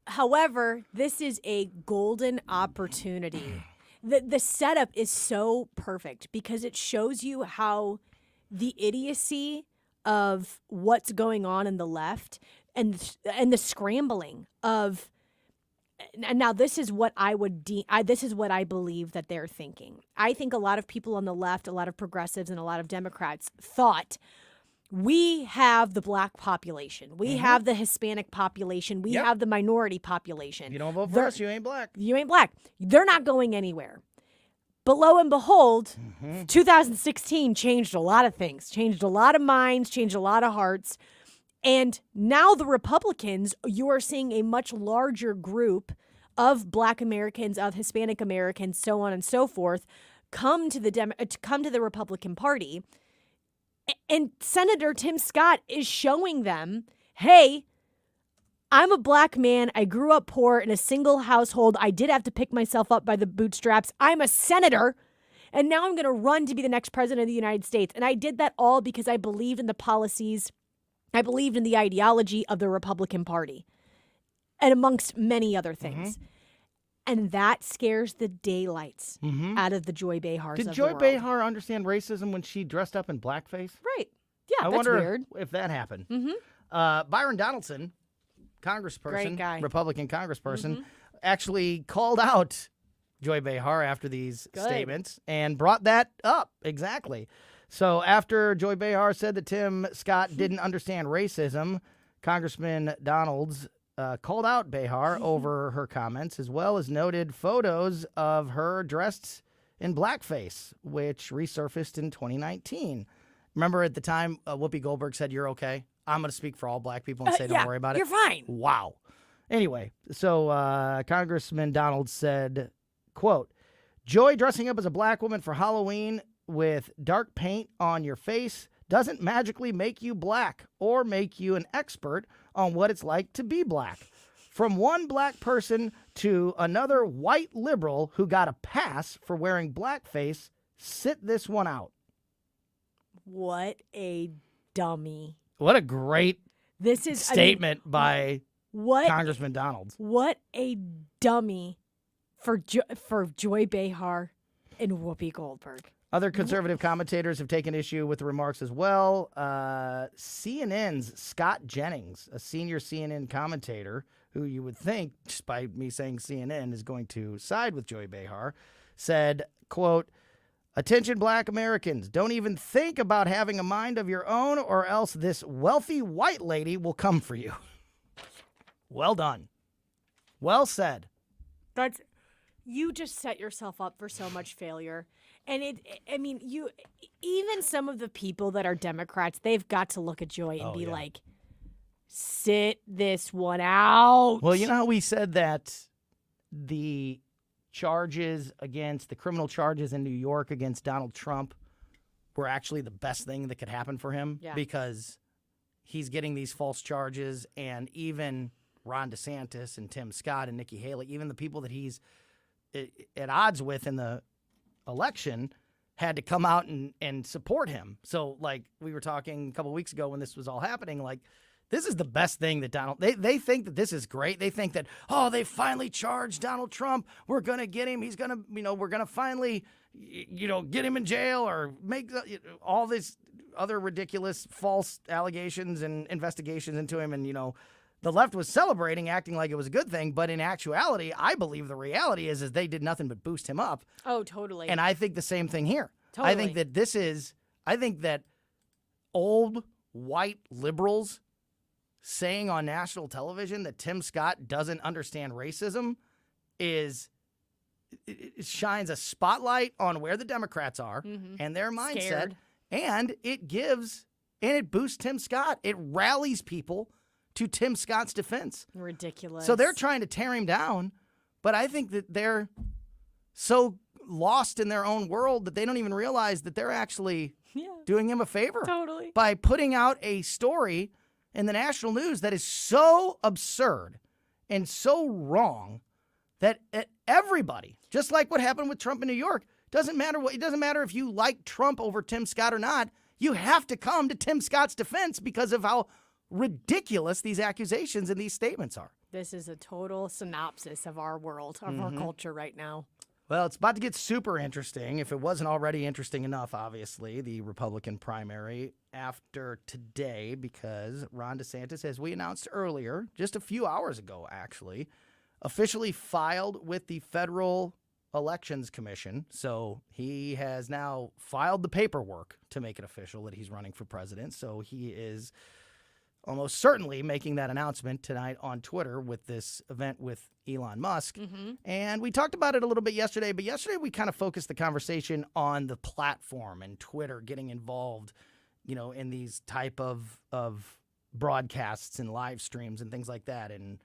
However, this is a golden opportunity. The setup is so perfect because it shows you how the idiocy of what's going on in the left and the scrambling of. And now this is what this is what I believe that they're thinking. I think a lot of people on the left, a lot of progressives and a lot of Democrats thought we have the black population. We have the Hispanic population. We have the minority population. If you don't vote for us, you ain't black. You ain't black. They're not going anywhere. But lo and behold, 2016 changed a lot of things, changed a lot of minds, changed a lot of hearts. And now the Republicans, you are seeing a much larger group of black Americans, of Hispanic Americans, so on and so forth, come to the Republican Party. And Senator Tim Scott is showing them, hey, I'm a black man. I grew up poor in a single household. I did have to pick myself up by the bootstraps. I'm a senator. And now I'm going to run to be the next president of the United States. And I did that all because I believed in the policies. I believed in the ideology of the Republican Party, and amongst many other things. And that scares the daylights out of the Joy Behars Did of Joy the world. Behar understand racism when she dressed up in blackface? Right. Yeah, I that's wonder weird. if that happened. Byron Donaldson, congressperson, Great guy. Republican congressperson, actually called out Joy Behar after these statements and brought that up. Exactly. So after Joy Behar said that Tim Scott didn't understand racism, Congressman Donalds called out Behar over her comments, as well as noted photos of her dressed in blackface, which resurfaced in 2019. Remember at the time, Whoopi Goldberg said, "You're okay." I'm going to speak for all black people and say, don't worry about it. You're fine. Wow. Anyway, so Congressman Donald said, quote, "Joy dressing up as a black woman for Halloween with dark paint on your face doesn't magically make you black or make you an expert on what it's like to be black. From one black person to another white liberal who got a pass for wearing blackface, sit this one out." What a dummy. What a great statement by Congressman Donalds. What a dummy for Joy Behar and Whoopi Goldberg. Other conservative commentators have taken issue with the remarks as well. CNN's Scott Jennings, a senior CNN commentator, who you would think, just by me saying CNN, is going to side with Joy Behar, said, quote, "Attention black Americans, don't even think about having a mind of your own or else this wealthy white lady will come for you." Well done. Well said. You just set yourself up for so much failure. And even some of the people that are Democrats, they've got to look at Joy and be like, sit this one out. Well, you know how we said that the charges against the criminal charges in New York against Donald Trump were actually the best thing that could happen for him because he's getting these false charges, and even Ron DeSantis and Tim Scott and Nikki Haley, even the people that he's at odds with in the election, had to come out and support him. So, like we were talking a couple of weeks ago when this was all happening, like, this is the best thing that they think that this is great. They think that, they finally charged Donald Trump. We're going to get him. He's going to, we're going to finally, get him in jail or make all this other ridiculous false allegations and investigations into him. And, the left was celebrating, acting like it was a good thing. But in actuality, I believe the reality is they did nothing but boost him up. Oh, totally. And I think the same thing here. Totally. I think that old white liberals saying on national television that Tim Scott doesn't understand racism it shines a spotlight on where the Democrats are and their mindset. Scared. And it boosts Tim Scott. It rallies people to Tim Scott's defense. Ridiculous. So they're trying to tear him down, but I think that they're so lost in their own world that they don't even realize that they're actually doing him a favor. Totally. By putting out a story in the national news that is so absurd and so wrong that everybody, just like what happened with Trump in New York, it doesn't matter if you like Trump over Tim Scott or not, you have to come to Tim Scott's defense because of how ridiculous these accusations and these statements are. This is a total synopsis of our world, of our culture right now. Well, it's about to get super interesting, if it wasn't already interesting enough, obviously, the Republican primary after today, because Ron DeSantis, as we announced earlier, just a few hours ago, actually, officially filed with the Federal Elections Commission. So he has now filed the paperwork to make it official that he's running for president. So he is almost certainly making that announcement tonight on Twitter with this event with Elon Musk. And we talked about it a little bit yesterday, but yesterday we kind of focused the conversation on the platform and Twitter getting involved, in these type of broadcasts and live streams and things like that. And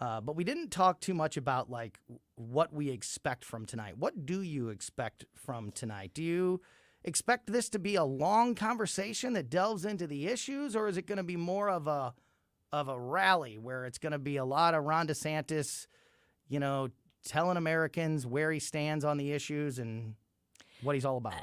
but we didn't talk too much about like what we expect from tonight. What do you expect from tonight? Do you expect this to be a long conversation that delves into the issues, or is it going to be more of a rally where it's going to be a lot of Ron DeSantis, telling Americans where he stands on the issues and what he's all about?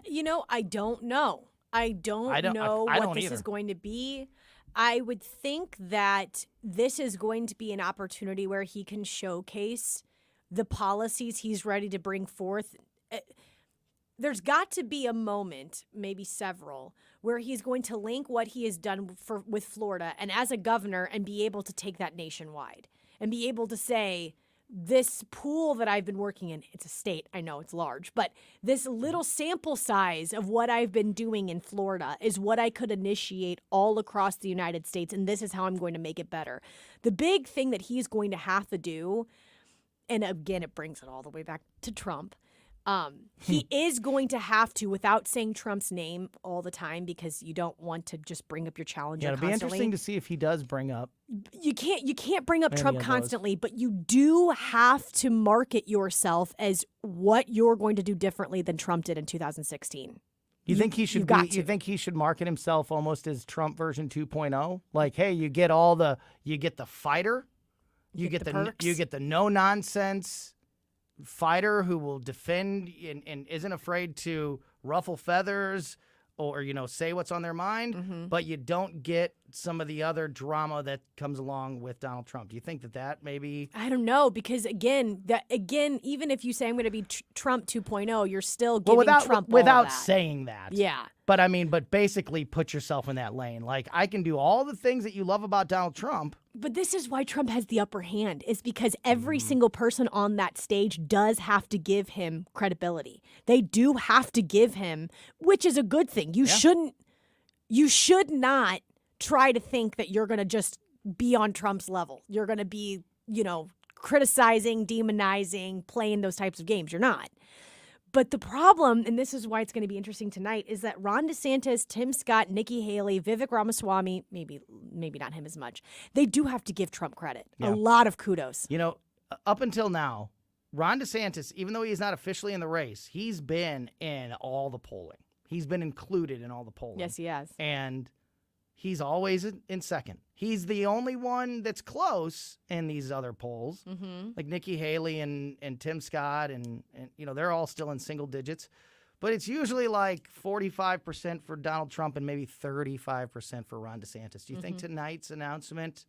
I don't know. I don't know what this is going to be. I would think that this is going to be an opportunity where he can showcase the policies he's ready to bring forth. There's got to be a moment, maybe several, where he's going to link what he has done with Florida and as a governor and be able to take that nationwide and be able to say, this pool that I've been working in, it's a state, I know it's large, but this little sample size of what I've been doing in Florida is what I could initiate all across the United States, and this is how I'm going to make it better. The big thing that he's going to have to do, and again, it brings it all the way back to Trump, he is going to have to, without saying Trump's name all the time, because you don't want to just bring up your challenger it'll constantly. be interesting to see if he does bring up. You can't bring up Any Trump of those. constantly, but you do have to market yourself as what you're going to do differently than Trump did in 2016. You think he should you think he should market himself almost as Trump version 2.0? Like, hey, you get the fighter, you get the no nonsense fighter who will defend and isn't afraid to ruffle feathers or say what's on their mind, but you don't get some of the other drama that comes along with Donald Trump. Do you think that maybe? I don't know, because again, even if you say I'm going to be Trump 2.0, you're still giving Trump all without that. saying that. Yeah. But basically put yourself in that lane. Like, I can do all the things that you love about Donald Trump. But this is why Trump has the upper hand, is because every single person on that stage does have to give him credibility. They do have to give him, which is a good thing. You should not try to think that you're going to just be on Trump's level. You're going to be, criticizing, demonizing, playing those types of games. You're not. But the problem, and this is why it's going to be interesting tonight, is that Ron DeSantis, Tim Scott, Nikki Haley, Vivek Ramaswamy, maybe not him as much, they do have to give Trump credit. Yeah. A lot of kudos. Up until now, Ron DeSantis, even though he's not officially in the race, he's been in all the polling. He's been included in all the polling. Yes, he has. And he's always in second. He's the only one that's close in these other polls, like Nikki Haley and Tim Scott, and they're all still in single digits. But it's usually like 45% for Donald Trump and maybe 35% for Ron DeSantis. Do you think tonight's announcement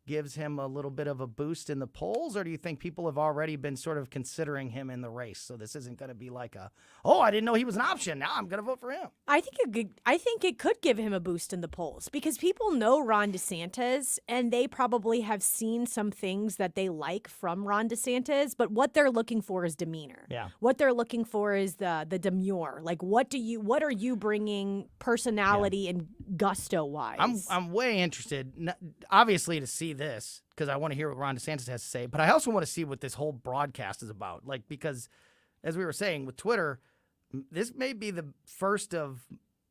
gives him a little bit of a boost in the polls, or do you think people have already been sort of considering him in the race? So this isn't going to be like I didn't know he was an option. Now I'm going to vote for him. I think it could give him a boost in the polls, because people know Ron DeSantis and they probably have seen some things that they like from Ron DeSantis, but what they're looking for is demeanor. Yeah. What they're looking for is the demure. Like, what are you bringing personality and gusto wise? I'm way interested, obviously, to see this, because I want to hear what Ron DeSantis has to say, but I also want to see what this whole broadcast is about. Like, because as we were saying with Twitter, this may be the first of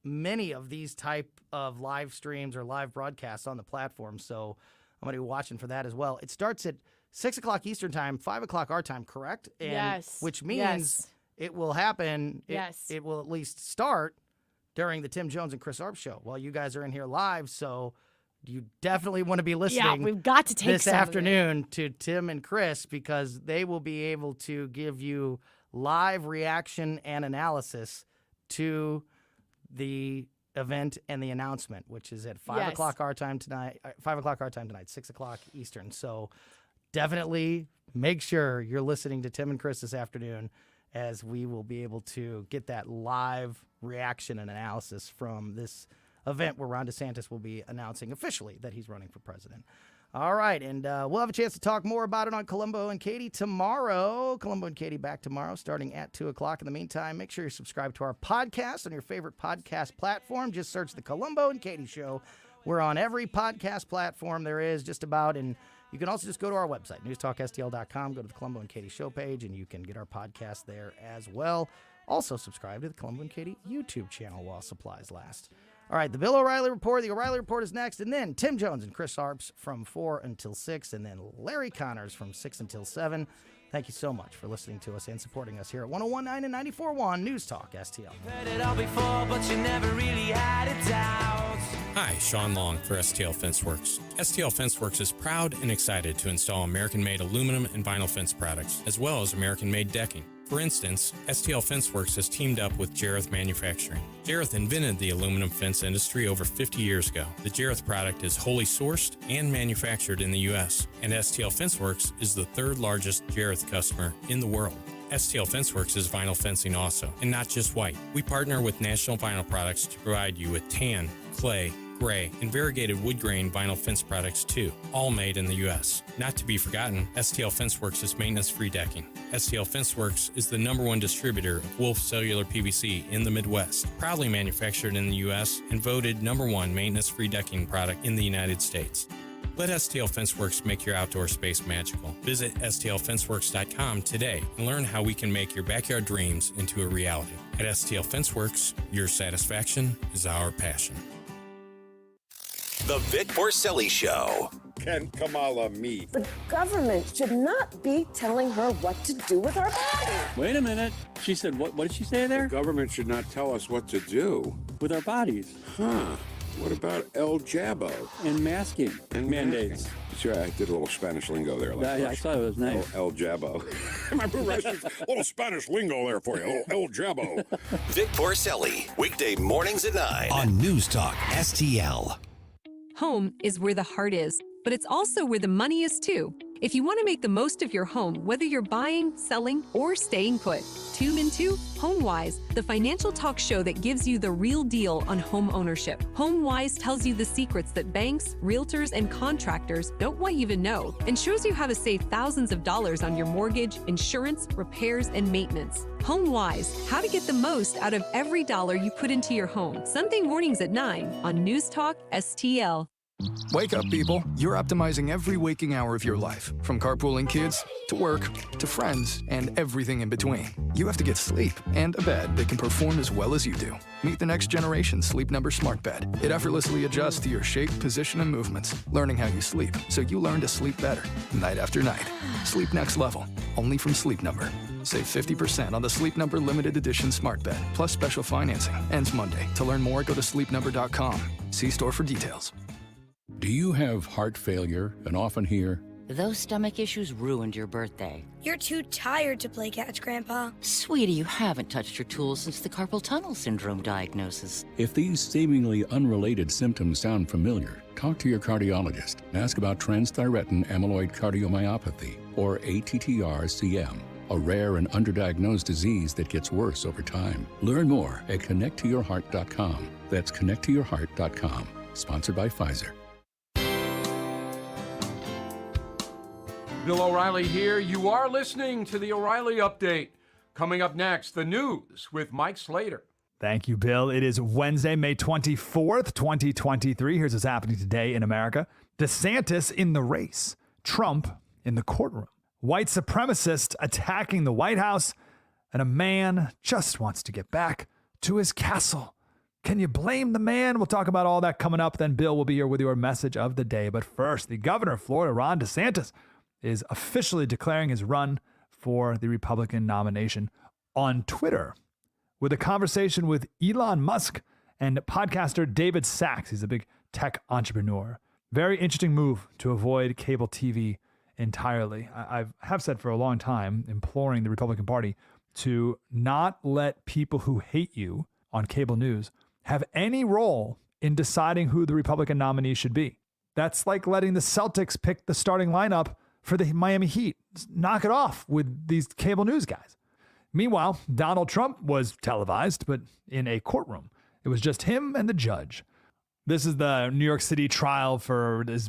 many of these type of live streams or live broadcasts on the platform. So I'm going to be watching for that as well. It starts at 6 o'clock Eastern time, 5 o'clock our time, correct? And, yes. Which means it will happen. It will at least start during the Tim Jones and Chris Arp show while you guys are in here live. So you definitely want to be listening. Yeah, we've got to take this some of it. afternoon to Tim and Chris, because they will be able to give you live reaction and analysis to the event and the announcement, which is at 5 o'clock our time tonight. 5 o'clock our time tonight, 6 o'clock Eastern. So definitely make sure you're listening to Tim and Chris this afternoon, as we will be able to get that live reaction and analysis from this event where Ron DeSantis will be announcing officially that he's running for president. All right, and we'll have a chance to talk more about it on Colombo and Katie tomorrow. Colombo and Katie back tomorrow starting at 2 o'clock. In the meantime, make sure you subscribe to our podcast on your favorite podcast platform. Just search The Colombo and Katie Show. We're on every podcast platform there is, just about, and you can also just go to our website, newstalkstl.com, go to the Colombo and Katie Show page, and you can get our podcast there as well. Also subscribe to the Colombo and Katie YouTube channel while supplies last. All right, the Bill O'Reilly Report. The O'Reilly Report is next, and then Tim Jones and Chris Arps from 4 until 6, and then Larry Connors from 6 until 7. Thank you so much for listening to us and supporting us here at 101.9 and 94.1 News Talk STL. Heard it all before, but you never really had it out. Hi, Sean Long for STL Fenceworks. STL Fenceworks is proud and excited to install American-made aluminum and vinyl fence products, as well as American-made decking. For instance, STL Fenceworks has teamed up with Jareth Manufacturing. Jareth invented the aluminum fence industry over 50 years ago. The Jareth product is wholly sourced and manufactured in the U.S., and STL Fenceworks is the third largest Jareth customer in the world. STL Fenceworks is vinyl fencing also, and not just white. We partner with National Vinyl Products to provide you with tan, clay, gray, and variegated wood grain vinyl fence products too, all made in the U.S. Not to be forgotten, STL FenceWorks is maintenance-free decking. STL FenceWorks is the #1 distributor of Wolf Cellular PVC in the Midwest, proudly manufactured in the U.S. and voted #1 maintenance-free decking product in the United States. Let STL FenceWorks make your outdoor space magical. Visit stlfenceworks.com today and learn how we can make your backyard dreams into a reality. At STL FenceWorks, your satisfaction is our passion. The Vic Porcelli Show. Can Kamala meet? The government should not be telling her what to do with our bodies. Wait a minute. She said, what did she say there? The government should not tell us what to do. With our bodies. Huh. What about El Jabo? And masking mandates. Sure, I did a little Spanish lingo there. I thought it was nice. El Jabo. My Russian, little Spanish lingo there for you. El Jabo. Vic Porcelli, weekday mornings at 9 on News Talk STL. Home is where the heart is, but it's also where the money is too. If you want to make the most of your home, whether you're buying, selling, or staying put, tune into HomeWise, the financial talk show that gives you the real deal on home ownership. HomeWise tells you the secrets that banks, realtors, and contractors don't want you to know, and shows you how to save thousands of dollars on your mortgage, insurance, repairs, and maintenance. HomeWise, how to get the most out of every dollar you put into your home. Sunday mornings at 9 on News Talk STL. Wake up, people. You're optimizing every waking hour of your life, from carpooling kids to work to friends and everything in between. You have to get sleep and a bed that can perform as well as you do. Meet the next generation Sleep Number Smart Bed. It effortlessly adjusts to your shape, position, and movements, learning how you sleep so you learn to sleep better night after night. Sleep next level, only from Sleep Number. Save 50% on the Sleep Number Limited Edition Smart Bed, plus special financing. Ends Monday. To learn more, go to sleepnumber.com. See store for details. Do you have heart failure and often hear, "Those stomach issues ruined your birthday"? "You're too tired to play catch, Grandpa." Sweetie, you haven't touched your tools since the carpal tunnel syndrome diagnosis. If these seemingly unrelated symptoms sound familiar, talk to your cardiologist and ask about transthyretin amyloid cardiomyopathy, or ATTR-CM, a rare and underdiagnosed disease that gets worse over time. Learn more at connecttoyourheart.com. That's connecttoyourheart.com. Sponsored by Pfizer. Bill O'Reilly here. You are listening to the O'Reilly Update. Coming up next, the news with Mike Slater. Thank you, Bill. It is Wednesday, May 24th, 2023. Here's what's happening today in America. DeSantis in the race. Trump in the courtroom. White supremacist attacking the White House. And a man just wants to get back to his castle. Can you blame the man? We'll talk about all that coming up. Then Bill will be here with your message of the day. But first, the governor of Florida, Ron DeSantis, is officially declaring his run for the Republican nomination on Twitter with a conversation with Elon Musk and podcaster David Sachs. He's a big tech entrepreneur. Very interesting move to avoid cable TV entirely. I have said for a long time, imploring the Republican Party to not let people who hate you on cable news have any role in deciding who the Republican nominee should be. That's like letting the Celtics pick the starting lineup for the Miami Heat. Just knock it off with these cable news guys. Meanwhile, Donald Trump was televised, but in a courtroom. It was just him and the judge. This is the New York City trial for this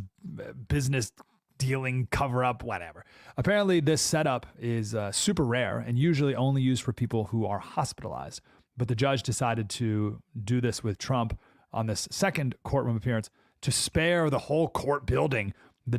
business dealing cover-up, whatever. Apparently, this setup is super rare and usually only used for people who are hospitalized. But the judge decided to do this with Trump on this second courtroom appearance to spare the whole court building the